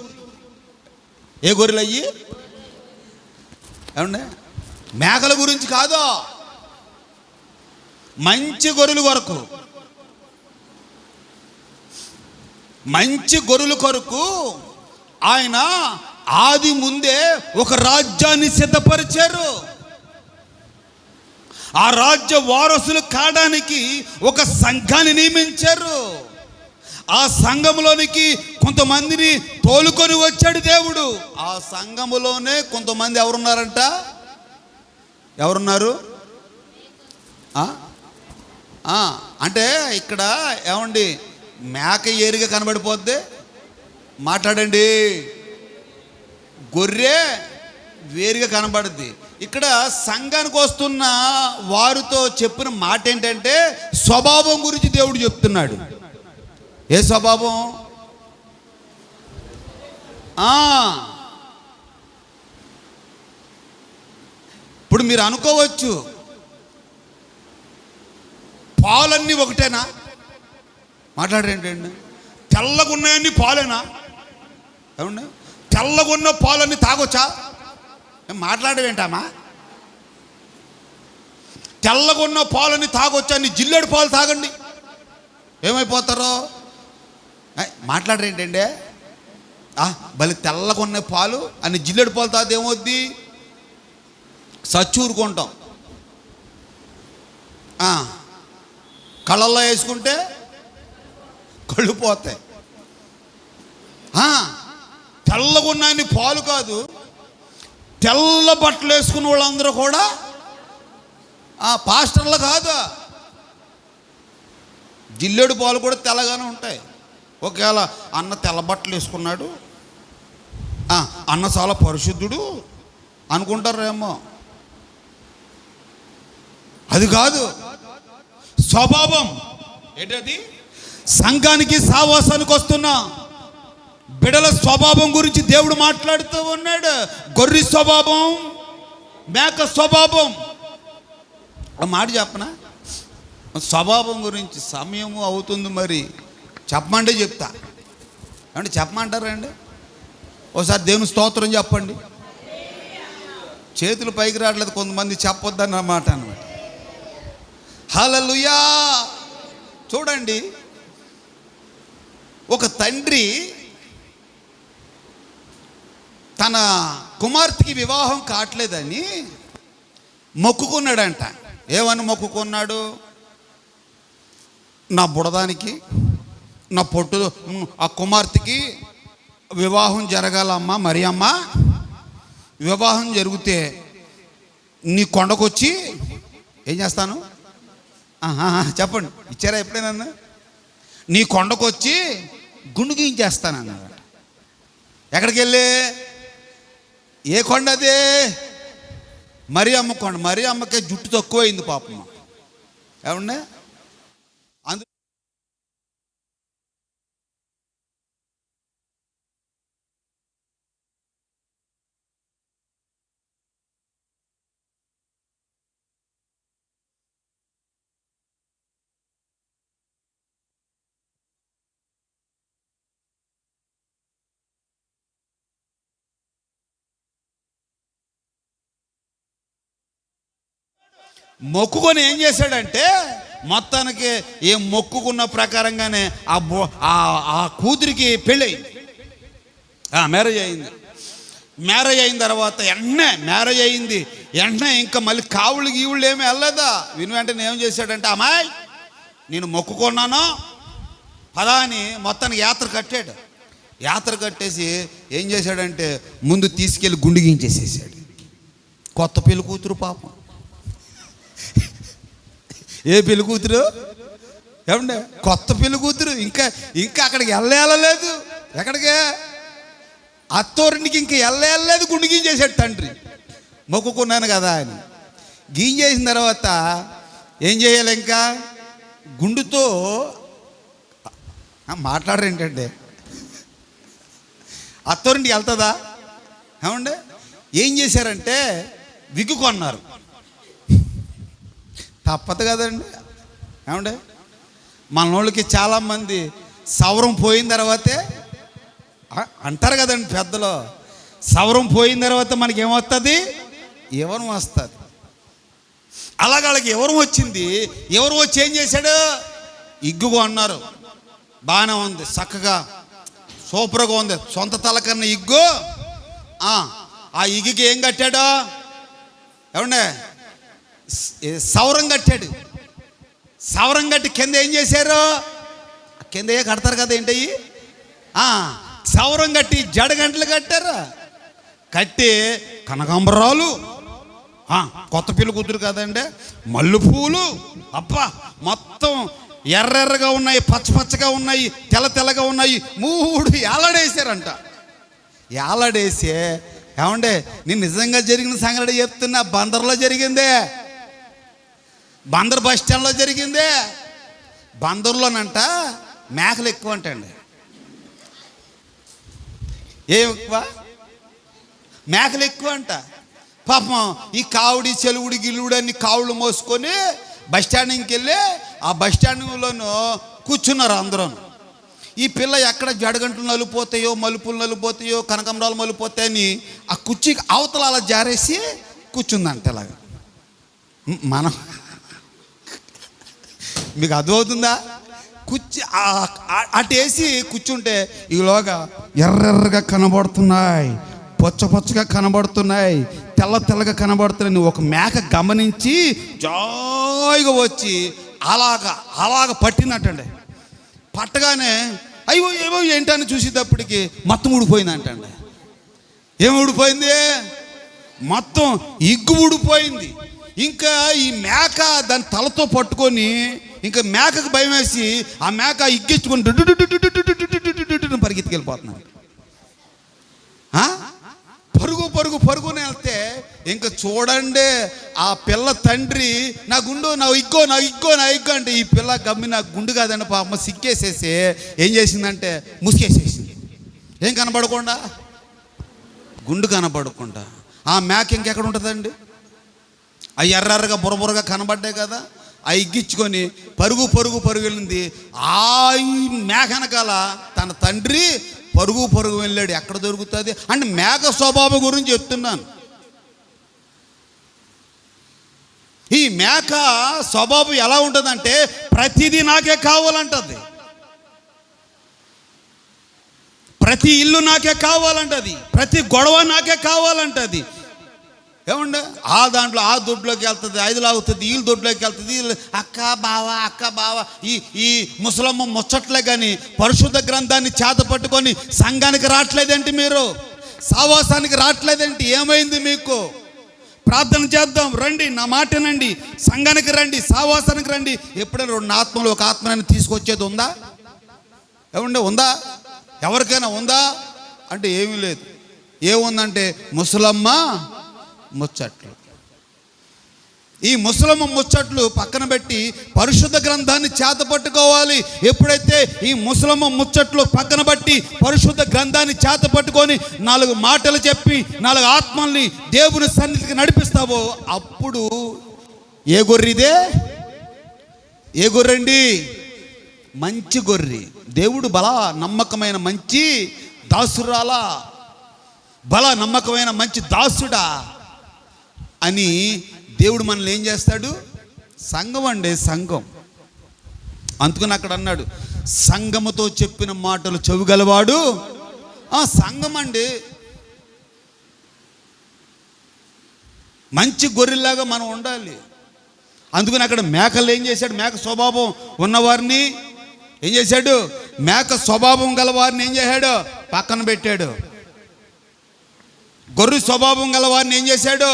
ఏ గొర్రెలు అయ్యి? ఏమండి? మేకల గురించి కాదు, మంచి గొర్రెల కొరకు. మంచి గొర్రెల కొరకు ఆయన ఆది ముందే ఒక రాజ్యాన్ని సిద్ధపరిచారు. ఆ రాజ్య వారసులు కావడానికి ఒక సంఘాన్ని నియమించారు. ఆ సంఘములోనికి కొంతమందిని తోలుకొని వచ్చాడు దేవుడు. ఆ సంఘములోనే కొంతమంది ఎవరున్నారంట? ఎవరున్నారు? అంటే ఇక్కడ ఏమండి, మేక ఏరిగా కనబడిపోద్ది. మాట్లాడండి. గొర్రె వేరుగా కనబడుద్ది. ఇక్కడ సంఘానికి వస్తున్న వారితో చెప్పిన మాట ఏంటంటే, స్వభావం గురించి దేవుడు చెప్తున్నాడు. ఏ స్వభావం? ఇప్పుడు మీరు అనుకోవచ్చు, పాలన్నీ ఒకటేనా? మాట్లాడేంటండి? తెల్లగున్నాయన్నీ పాలేనా? ఏమన్నా తెల్లగున్న పాలన్నీ తాగొచ్చా? మాట్లాడవేంటామా? తెల్లగున్న పాలని తాగొచ్చా? నీ జిల్లేడు పాలు తాగండి, ఏమైపోతారో? మాట్లాడరేంటండి? భలే తెల్లగున్న పాలు అని జిల్లేడు పాలు తాగితే ఏమవుద్ది? సచ్చూరుకుంటాం. కళ్ళల్లో వేసుకుంటే కళ్ళు పోతాయి. తెల్లగున్నాయని పాలు కాదు, తెల్ల బట్టలు వేసుకున్న వాళ్ళందరూ కూడా పాస్టర్లు కాదు. జిల్లేడు పాలు కూడా తెల్లగానే ఉంటాయి. ఒకవేళ అన్న తెల్ల బట్టలు వేసుకున్నాడు, అన్న చాలా పరిశుద్ధుడు అనుకుంటారేమో. అది కాదు స్వభావం. ఏంటది? సంఘానికి సావాసానికి వస్తున్నా బిడల స్వభావం గురించి దేవుడు మాట్లాడుతూ ఉన్నాడు. గొర్రె స్వభావం, మేక స్వభావం. ఆ మాట చెప్పనా? స్వభావం గురించి సమయము అవుతుంది, మరి చెప్పమంటే చెప్తా. అంటే చెప్పమంటారండి? ఒకసారి దేవుని స్తోత్రం చెప్పండి. చేతులు పైకి రావట్లేదు, కొంతమంది చెప్పొద్దన్నమాట అనమాట. హల్లెలూయా. చూడండి, ఒక తండ్రి తన కుమార్తెకి వివాహం కావట్లేదని మొక్కుకున్నాడంట. ఏమని మొక్కుకున్నాడు? నా బుడదానికి, నా పొట్టు ఆ కుమార్తెకి వివాహం జరగాలమ్మా. మరి అమ్మ, వివాహం జరిగితే నీ కొండకొచ్చి ఏం చేస్తాను? చెప్పండి, ఇచ్చారా ఎప్పుడైనా? నీ కొండకొచ్చి గుండు గీయించేస్తాను అన్నాడు. ఎక్కడికి వెళ్ళి? ఏ కొండ అదే? మరి అమ్మ కొండ. మరి అమ్మకే జుట్టు తక్కువైంది పాపం. ఏమండి, అందు మొక్కుకొని ఏం చేశాడంటే, మొత్తానికి ఏం మొక్కుకున్న ప్రకారంగానే ఆ కూతురికి పెళ్ళయింది, మ్యారేజ్ అయింది. మ్యారేజ్ అయిన తర్వాత వెంటనే ఇంకా మళ్ళీ కావుళ్ళు గీవుళ్ళు ఏమీ వెళ్ళలేదా? వెంటనే ఏం చేశాడంటే, అమ్మాయి నేను మొక్కుకున్నాను పదా అని మొత్తానికి యాత్ర కట్టేసి ఏం చేశాడంటే, ముందు తీసుకెళ్ళి గుండు గీయించేసేసాడు. కొత్త పెళ్లి కూతురు పాపం. ఏ పెళ్లి కూతురు? ఏమండి, కొత్త పెళ్లి కూతురు. ఇంకా అక్కడికి వెళ్ళలేదు. ఎక్కడికే? అత్తోరింటికి ఇంకా వెళ్ళలేదు. గుండు గీయించేసాడు తండ్రి. మొక్కుకున్నాను కదా అని గీయించేసిన తర్వాత ఏం చేయాలి? ఇంకా గుండుతో మాట్లాడరేంటంటే, అత్తోరింటికి వెళ్తుందా? ఏమండి, ఏం చేశారంటే విగ్గు కొన్నారు. తప్పదు కదండి. ఏమండి, మనోళ్ళకి చాలామంది సవరం పోయిన తర్వాతే అంటారు కదండి పెద్దలు, సవరం పోయిన తర్వాత మనకి ఏమొస్తుంది? ఎవరం వస్తుంది. అలాగే వాళ్ళకి ఎవరం వచ్చింది. ఎవరు వచ్చి ఏం చేశాడు? ఇగ్గు కొన్నారు. బాగానే ఉంది, చక్కగా సూపర్గా ఉంది. సొంత తలకన్నా ఇగ్గు. ఆ ఇగ్గుకి ఏం కట్టాడు? ఏమండే, సౌరం కట్టాడు. సౌరం కట్టి కింద ఏం చేశారు? కింద కడతారు కదా ఏంటయ్యి, సౌరం కట్టి జడగంటలు కట్టారు. కట్టి కనకాంబరాలు, కొత్త పిల్ల కూతురు కదండి, మల్లెపూలు, అబ్బా మొత్తం ఎర్రెర్రగా ఉన్నాయి, పచ్చగా ఉన్నాయి, తెల్లగా ఉన్నాయి. 3 ఏలాడేసారంట. ఏలాడేసే ఏమండే, నేను నిజంగా జరిగిన సంగతి చెప్తున్నా. బందర్లో జరిగిందే, బందర్ బస్ స్టాండ్లో జరిగిందే. బందర్లోనంట మేకలు ఎక్కువ అంటండి. ఏం ఎక్కువ? మేకలు ఎక్కువ అంట. పాపం ఈ కావుడి చెలువుడి గిల్లుడు అన్ని కావుళ్ళు మోసుకొని బస్ స్టాండ్కి వెళ్ళి ఆ బస్ స్టాండ్లోనూ కూర్చున్నారు అందరూ. ఈ పిల్ల ఎక్కడ జడగంటలు నలిపోతాయో, మలుపులు నలిపోతాయో, కనకంబరాలు మలిపోతాయని ఆ కుర్చీకి అవతల అలా జారేసి కూర్చుందంట. ఇలాగా మనం మీకు అర్థమవుతుందా? కుర్చీ అటేసి కూర్చుంటే ఈలోగా ఎర్రెర్రగా కనబడుతున్నాయి, పచ్చగా కనబడుతున్నాయి, తెల్లగా కనబడుతున్నాయి. ఒక మేక గమనించి జాయిగా వచ్చి అలాగ పట్టినట్టండి. పట్టగానే అయ్యో ఏమో ఏంటని చూసేటప్పటికి మొత్తం ఊడిపోయిందంటండి. ఏమి ఊడిపోయింది? మొత్తం ఇగ్గు ఊడిపోయింది. ఇంకా ఈ మేక దాని తలతో పట్టుకొని ఇంకా మేకకు భయం వేసి ఆ మేక ఇగ్గించుకొని పరిగెత్తుకెళ్ళిపోతున్నాడు. పరుగునే వెళ్తే ఇంకా చూడండి, ఆ పిల్ల తండ్రి నా ఇగ్గో అంటే ఈ పిల్ల గమ్మి నా గుండు కాదండి పాప సిక్కేసేసి ఏం చేసిందంటే ముసుకేసేసింది. ఏం కనబడకుండా, గుండు కనబడకుండా. ఆ మేక ఇంకెక్కడ ఉంటుందండి? ఆ ఎర్రగా బుర్రగా కనబడ్డాయి కదా, ఆ ఎగ్గించుకొని పరుగు పరుగు పరుగు వెళ్ళింది. ఆ మేకనకాల తన తండ్రి పరుగు పరుగు వెళ్ళాడు. ఎక్కడ దొరుకుతుంది అంటే మేక స్వభావం గురించి చెప్తున్నాను. ఈ మేక స్వభావం ఎలా ఉంటుందంటే ప్రతిదీ నాకే కావాలంటది, ప్రతి ఇల్లు నాకే కావాలంటది, ప్రతి గొడవ నాకే కావాలంటది. ఏమండి ఆ దాంట్లో ఆ దొడ్లోకి వెళ్తుంది, ఐదు లాగుతుంది, వీళ్ళ దొడ్లోకి వెళ్తుంది, అక్క బావ ఈ ముసలమ్మ ముచ్చట్లే. కానీ పరిశుద్ధ గ్రంథాన్ని చేత పట్టుకొని సంఘానికి రావట్లేదేంటి? మీరు సావాసానికి రావట్లేదేంటి? ఏమైంది మీకు? ప్రార్థన చేద్దాం, రండి, నా మాటనండి, సంఘానికి రండి, సావాసానికి రండి. ఎప్పుడైనా రెండు ఆత్మలు ఒక ఆత్మని తీసుకొచ్చేది ఉందా? ఏమండి ఉందా? ఎవరికైనా ఉందా అంటే ఏమీ లేదు. ఏముందంటే ముసలమ్మ ముచ్చట్లు. ఈ ముసలమ్మ ముచ్చట్లు పక్కన పెట్టి పరిశుద్ధ గ్రంథాన్ని చేత పట్టుకోవాలి. ఎప్పుడైతే ఈ ముసలమ్మ ముచ్చట్లు పక్కన పెట్టి పరిశుద్ధ గ్రంథాన్ని చేత పట్టుకొని 4 మాటలు చెప్పి 4 ఆత్మల్ని దేవుని సన్నిధికి నడిపిస్తావో అప్పుడు ఏ గొర్రెదే? ఏ గొర్రెండి? మంచి గొర్రె. దేవుడు బలా నమ్మకమైన మంచి దాసురాలా, బలా నమ్మకమైన మంచి దాసుడా అని దేవుడు మనల్ని ఏం చేస్తాడు? సంఘం అండి, సంఘం. అందుకని అక్కడ అన్నాడు, సంఘముతో చెప్పిన మాటలు చెవిగలవాడు. సంఘం అండి. మంచి గొర్రెలాగా మనం ఉండాలి. అందుకని అక్కడ మేకలు ఏం చేశాడు? మేక స్వభావం ఉన్నవారిని ఏం చేశాడు? మేక స్వభావం గలవారిని ఏం చేశాడు? పక్కన పెట్టాడు. గొర్రె స్వభావం గలవారిని ఏం చేశాడు?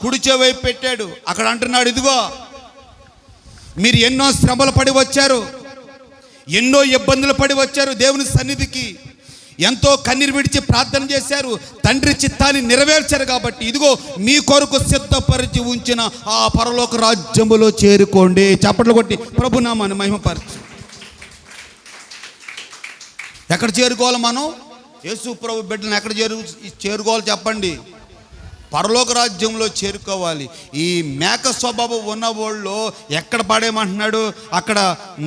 కుడిచే వైపు పెట్టాడు. అక్కడ అంటున్నాడు, ఇదిగో మీరు ఎన్నో శ్రమలు పడి వచ్చారు, ఎన్నో ఇబ్బందులు పడి వచ్చారు, దేవుని సన్నిధికి ఎంతో కన్నీరు విడిచి ప్రార్థన చేశారు, తండ్రి చిత్తాన్ని నెరవేర్చారు. కాబట్టి ఇదిగో మీ కొరకు సిద్ధపరిచి ఉంచిన ఆ పరలోక రాజ్యములో చేరుకోండి. చప్పట్లు కొట్టి ప్రభునామాన్ని మహిమపరచు. ఎక్కడ చేరుకోవాలి మనం? యేసు ప్రభు బిడ్డలను ఎక్కడ చేరుకోవాలి చెప్పండి? పరలోక రాజ్యంలో చేరుకోవాలి. ఈ మేక స్వభావం ఉన్న వాళ్ళు ఎక్కడ పాడేయమంటున్నాడు? అక్కడ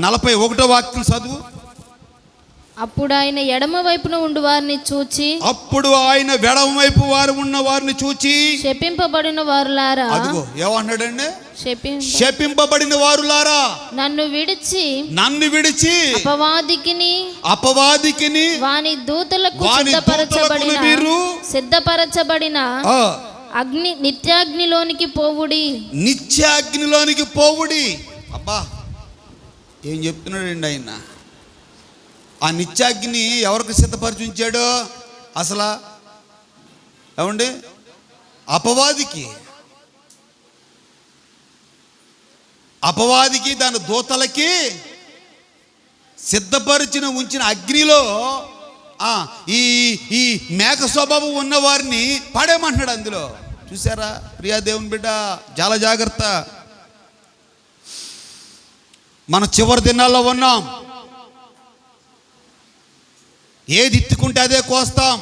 41వ వాక్యం చదువు. అప్పుడు ఆయన ఎడమ వైపున ఉండు వారిని చూచి, అప్పుడు ఆయన ఎడమ వైపు వారు ఉన్న వారిని చూచి, శపింపబడిన వారులారా, అదిగో ఏమన్నాడండి? శపింపబడిన వారులారా, నన్ను విడిచి అపవాదికిని వాని దూతలకు సిద్ధపరచబడిన అగ్ని నిత్యాగ్నిలోనికి పోవుడి. అబ్బా ఏం చెప్తున్నాడండి ఆయన? ఆ నిత్యాగ్ని ఎవరికి సిద్ధపరిచి ఉంచాడు అసలు? ఏమండి? అపవాదికి దాని దూతలకి సిద్ధపరిచిన ఉంచిన అగ్నిలో ఈ మేక స్వభావం ఉన్న వారిని పాడేయమంటున్నాడు. అందులో చూసారా ప్రియా దేవుని బిడ్డ, చాలా జాగ్రత్త. మన చివరి దినాల్లో ఉన్నాం. ఏది ఎత్తుకుంటే అదే కోస్తాం.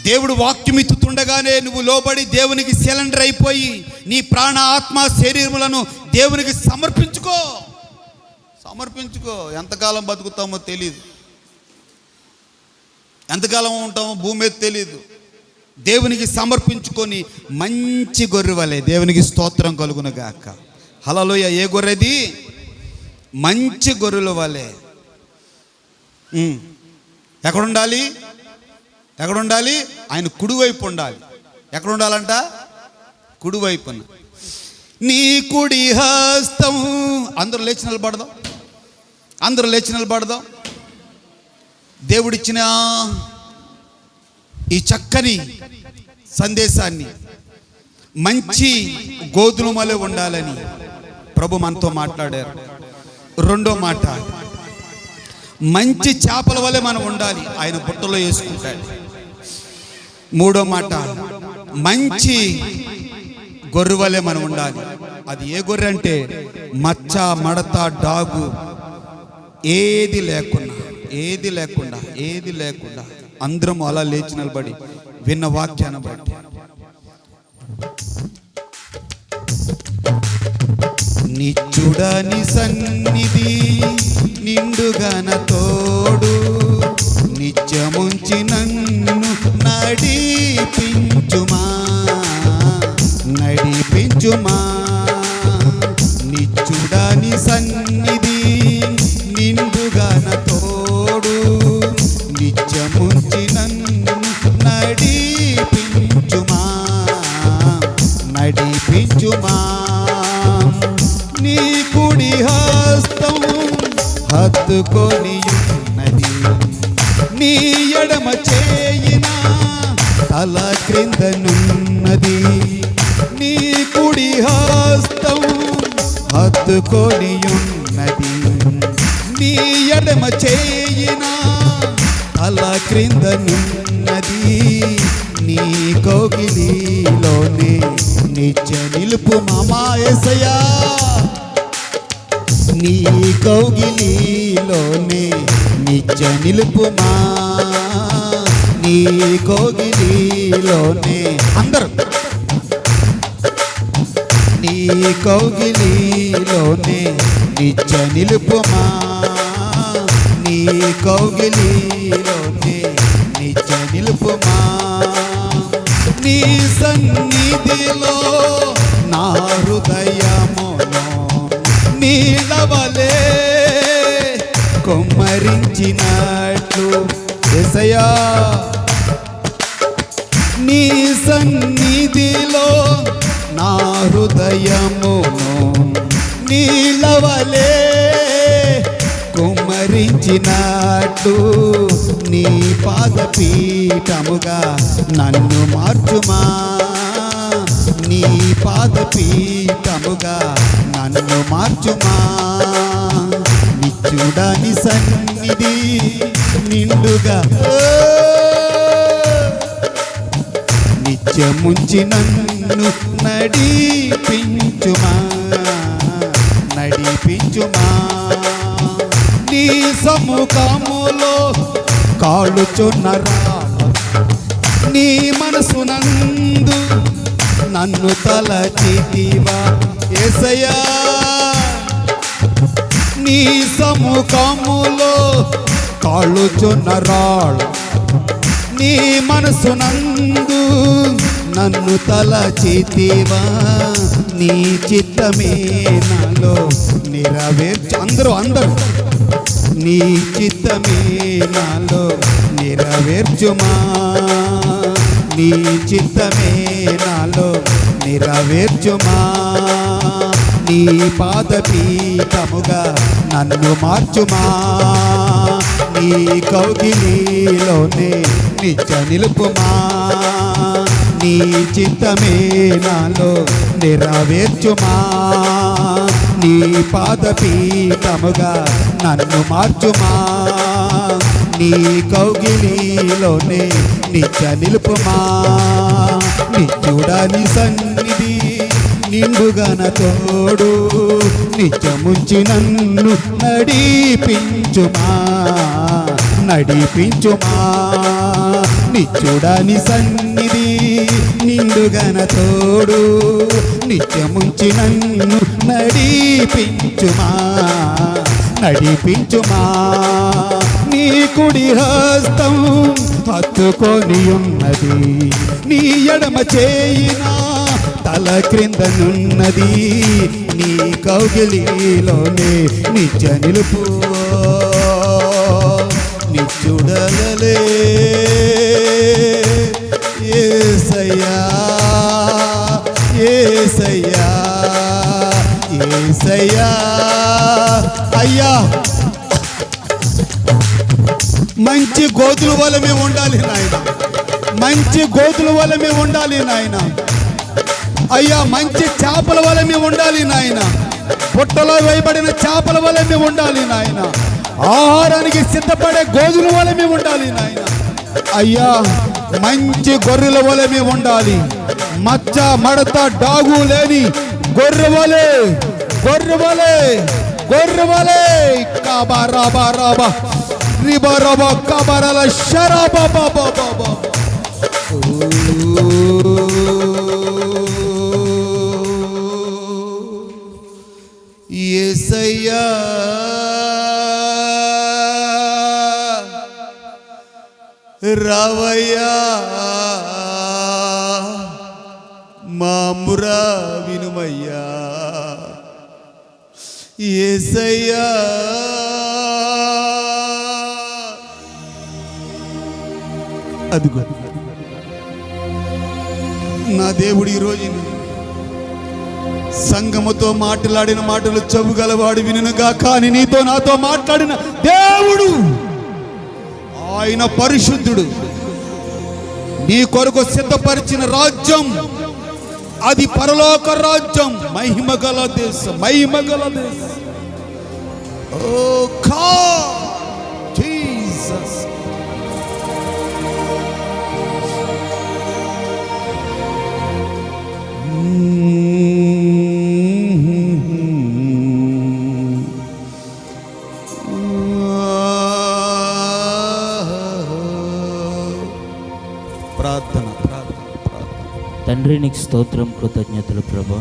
దేవుడు వాక్యం ఎత్తుతుండగానే నువ్వు లోబడి దేవునికి సిలిండర్ అయిపోయి నీ ప్రాణ ఆత్మ శరీరములను దేవునికి సమర్పించుకో. ఎంతకాలం బతుకుతామో తెలియదు, ఎంతకాలం ఉంటామో భూమి మీద తెలియదు. దేవునికి సమర్పించుకొని మంచి గొర్రె వలె, దేవునికి స్తోత్రం కలుగును గాక. హల్లెలూయా. ఏ గొర్రెది? మంచి గొర్రెల వలె. ఎక్కడుండాలి? ఆయన కుడివైపు ఉండాలి. ఎక్కడ ఉండాలంట? కుడివైపున. నీ కుడి హస్తం. అందరూ లేచి నిలబడదాం. దేవుడిచ్చిన ఈ చక్కని సందేశాన్ని మంచి గోధుమలే ఉండాలని ప్రభు మనతో మాట్లాడారు. రెండో మాట, మంచి చేపల వలె మనం ఉండాలి, ఆయన బుట్టలో వేసుకుంటాడు. మూడో మాట, మంచి గొర్రె వలె మనం ఉండాలి. అది ఏ గొర్రె అంటే మచ్చ మడత డాగు ఏది లేకుండా అందరం అలా లేచి నిలబడి విన్న వాక్యాన్ని బట్టి నిచ్చుడని సన్నిధి నిండుగన తోడు నిత్యముంచి నన్ను నడిపించుమా నడిపించుమా. నిచ్చుడని సన్నిధి నిండుగన తోడు నిత్యముంచి నన్ను నడిపించుమా నడిపించుమా. నీ కుడి హస్తం హత్తుకొని ఉన్నది, నీ ఎడమ చేయిన తల క్రిందనున్నది. నీ కుడి హస్తం హత్తుకొని ఉన్నది, నీ ఎడమ చేయిన తల క్రిందనున్నది. నీ కౌగిలిలోనే నిత్య నిలుపు మామా యేసయ్యా, నీ కౌగిలిలోనే నిత్య నిలుపుమా. నీ కౌగిలిలోనే అందరూ, నీ కౌగిలిలోనే నిత్య నిలుపుమా. నీ కౌగిలిలోనే నిత్య నిలుపుమా. నీ సన్నిధిలో నా హృదయమును నీలవలే కొమ్మరించినట్లు యేసయ్యా, నీ సన్నిధిలో నా హృదయమును నీలవలే కుమ్మరించినట్టు నీ పాదపీఠముగా నన్ను మార్చుమా. నీ పాదపీఠముగా నన్ను మార్చుమా. నిచ్చుడని సన్నిధి నిండుగా నిత్యముంచి నన్ను నడిపించుమా నడిపించుమా. నీ సముఖములో కాళ్ళుచున్న రాళ్ళు నీ మనసునందు నన్ను తలచితివా యేసయ్యా. నీ సముఖములో కాళ్ళుచున్న రాళ్ళు నీ మనసునందు నన్ను తలచితివా. నీ చిత్తమే నాలో నెరవేర్చు. అందరూ నీ చిత్తమే నాలో నెరవేర్చుమా. నీ చిత్తమే నాలో నెరవేర్చుమా. నీ పాదపీఠముగా నన్ను మార్చుమా. నీ కౌగిలిలోనే నిత్య నిలుపుమా. నీ చిత్తమే నాలో నెరవేర్చుమా. నీ పాదపీఠముగా నన్ను మార్చుమా. నీ కౌగిలిలోనే నిత్య నిలుపుమా. నిత్యుడని సన్నిధి నిండుగన తోడు నిత్యముంచి నన్ను నడిపించుమా నడిపించుమా. నిత్యుడని సన్నిధి నిండుగన తోడు నిత్యముంచి నన్ను నడిపించుమా నడిపించుమా. నీ కుడి హస్తం హత్తుకొని ఉన్నది, నీ ఎడమ చేయిన తల క్రిందనున్నది. నీ కౌగిలిలోనే నిత్య నిలుపు నిచ్చుడలే యేసయ్యా యేసయ్యా యేసయ్యా. అయ్యా మంచి గోతుల వల్ల మేము ఉండాలి నాయన, మంచి గోతుల వల్ల మేము ఉండాలి నాయన. అయ్యా మంచి చేపల వల్ల మేము ఉండాలి నాయన, పుట్టలో వేయబడిన చేపల వల్ల మేము ఉండాలి నాయన. ఆహారానికి సిద్ధపడే గోధుల వల్ల మేము ఉండాలి నాయన. అయ్యా మంచి గొర్రెల వల్ల మేము ఉండాలి, మచ్చ మడత డాగు లేని గొర్రె వలె గొర్రె వలె గొర్రె వలె. కాబా రాబా రాబా రిబా రాబా కాబరల షరాబా బాబా బాబా. రావయ్యా మామురా వినుమయ్యా యేసయ్యా. అదిగో నా దేవుడు ఈరోజు సంఘముతో మాట్లాడిన మాటలు చెవుగలవాడు వినుగా, కానీ నీతో నాతో మాట్లాడిన దేవుడు ఆయన పరిశుద్ధుడు. నీ కొరకు సిద్ధపరిచిన రాజ్యం అది పరలోక రాజ్యం, మహిమగల దేశం, మహిమగల దేశం. ఓ గాడ్ జీసస్. ప్రార్థన. తండ్రి నీకు స్తోత్రం, కృతజ్ఞతలు ప్రభా.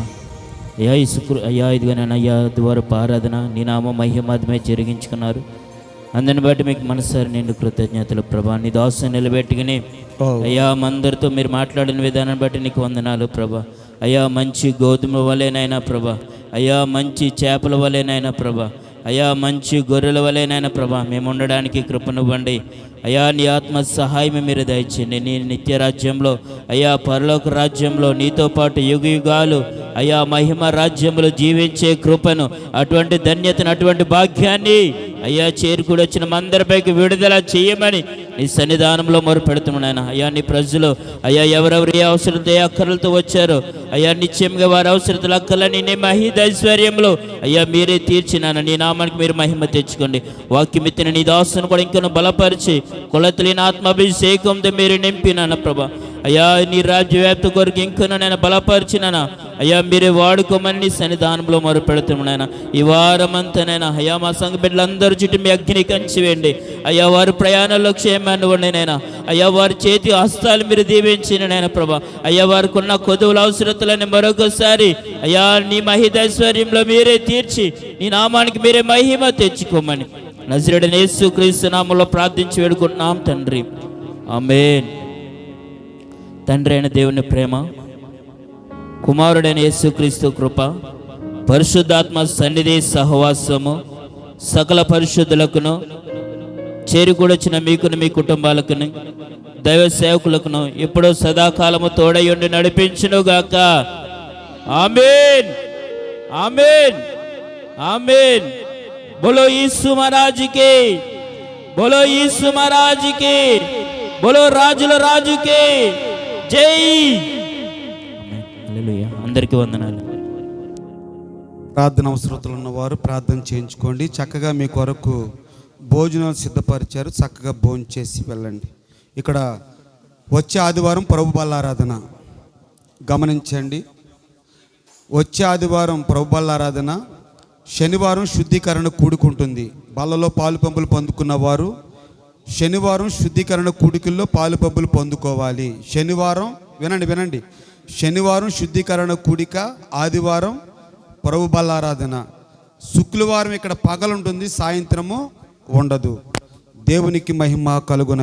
అయ్యా ఇదిగానే అయ్యా ద్వారా ఆరాధన నీ నామ మహిమాత్మే జరిగించుకున్నారు. అందుని బట్టి మీకు మనసారి నిండు కృతజ్ఞతలు ప్రభా. నీ దాసు నిలబెట్టుకుని అయ్యా అందరితో మీరు మాట్లాడిన విధానం బట్టి నీకు వందనాలు ప్రభా. అయ్యా మంచి గోధుమ వలెనైనా ప్రభా, అయ్యా మంచి చేపల వలెనైనా ప్రభా, అయ్యా మంచి గొర్రెల వలెనైనా ప్రభా మేము ఉండడానికి కృపనివ్వండి. అయ్యా నీ ఆత్మ సహాయమే మీరు దయచేయండి. నీ నిత్య రాజ్యంలో అయ్యా పరలోక రాజ్యంలో నీతో పాటు యుగ యుగాలు అయ్యా మహిమ రాజ్యంలో జీవించే కృపను, అటువంటి ధన్యతను, అటువంటి భాగ్యాన్ని అయ్యా చేరుకుని వచ్చిన మందరిపైకి విడుదల చేయమని నీ సన్నిధానంలో మొరుపెడుతున్నాను. అయ్యా నీ ప్రజలు అయ్యా ఎవరెవరు ఏ అవసరంతో ఏ అక్కర్లతో వచ్చారో అయ్యా నిత్యంగా వారి అవసరతలు అక్కర్లని నీ మహిదైశ్వర్యంలో అయ్యా మీరే తీర్చినాను. నీ నామానికి మీరు మహిమ తెచ్చుకోండి. వాక్యమిత్తిన నీ దాసును కూడా ఇంకను బలపరిచి కొలతలిన ఆత్మాభిషేకంతో మీరు నింపినాను ప్రభా. అయ్యా నీ రాజ్యవ్యాప్తి కొరకు ఇంకను నేను బలపరిచినానా అయ్యా మీరే వాడుకోమని నీ సన్నిధానంలో మొరుపెడుతున్నాను. ఈ వారమంతానైనా అయ్యా మా సంఘ బిడ్డలందరూ చుట్టూ మీ అగ్ని కంచివేయండి. అయ్యా వారి ప్రయాణంలో క్షేమాన్ని ఉండేనైనా అయ్యా వారి చేతి హస్తాలు మీరు దీవించిన నైనా ప్రభా. అయ్యా వారికి ఉన్న కొదువుల అవసరతలని మరొకసారి అయ్యా నీ మహిదైశ్వర్యంలో మీరే తీర్చి నీ నామానికి మీరే మహిమ తెచ్చుకోమని నజరేయుడైన యేసుక్రీస్తు నామములో ప్రార్థించి వేడుకుంటున్నాం తండ్రి, ఆమేన్. తండ్రి అయిన దేవుని ప్రేమ, కుమారుడైన యేసుక్రీస్తు కృప, పరిశుద్ధాత్మ సన్నిధి సహవాసము సకల పరిశుద్ధులకును చేరుకూడొచ్చిన మీకును మీ కుటుంబాలకును దైవ సేవకులకును ఎప్పుడో సదాకాలము తోడయుండి నడిపించునుగాక. ఆమేన్, ఆమేన్, ఆమేన్. बोलो यीशु महाराज के, बोलो यीशु महाराज के, बोलो రాజుల రాజుకే జై. హల్లెలూయా. అందరికీ వందనాలు. ప్రార్థన అవసరతలు ఉన్నవారు ప్రార్థన చేయించుకోండి. చక్కగా మీ కొరకు భోజనాలు సిద్ధపరిచారు, చక్కగా భోజనం చేసి వెళ్ళండి. ఇక్కడ వచ్చే ఆదివారం ప్రభు బల్లారాధన గమనించండి. వచ్చే ఆదివారం ప్రభు బల్లారాధన, శనివారం శుద్ధీకరణ కూడుకుంటుంది. బల్లలో పాలు పంపులు పొందుకున్న వారు శనివారం శుద్ధీకరణ కూడికల్లో పాలు పంపులు పొందుకోవాలి. శనివారం వినండి, శనివారం శుద్ధీకరణ కూడిక, ఆదివారం ప్రభు బల్లారాధన. శుక్రవారం ఇక్కడ పగలుంటుంది, సాయంత్రము ఉండదు. దేవునికి మహిమ కలుగున.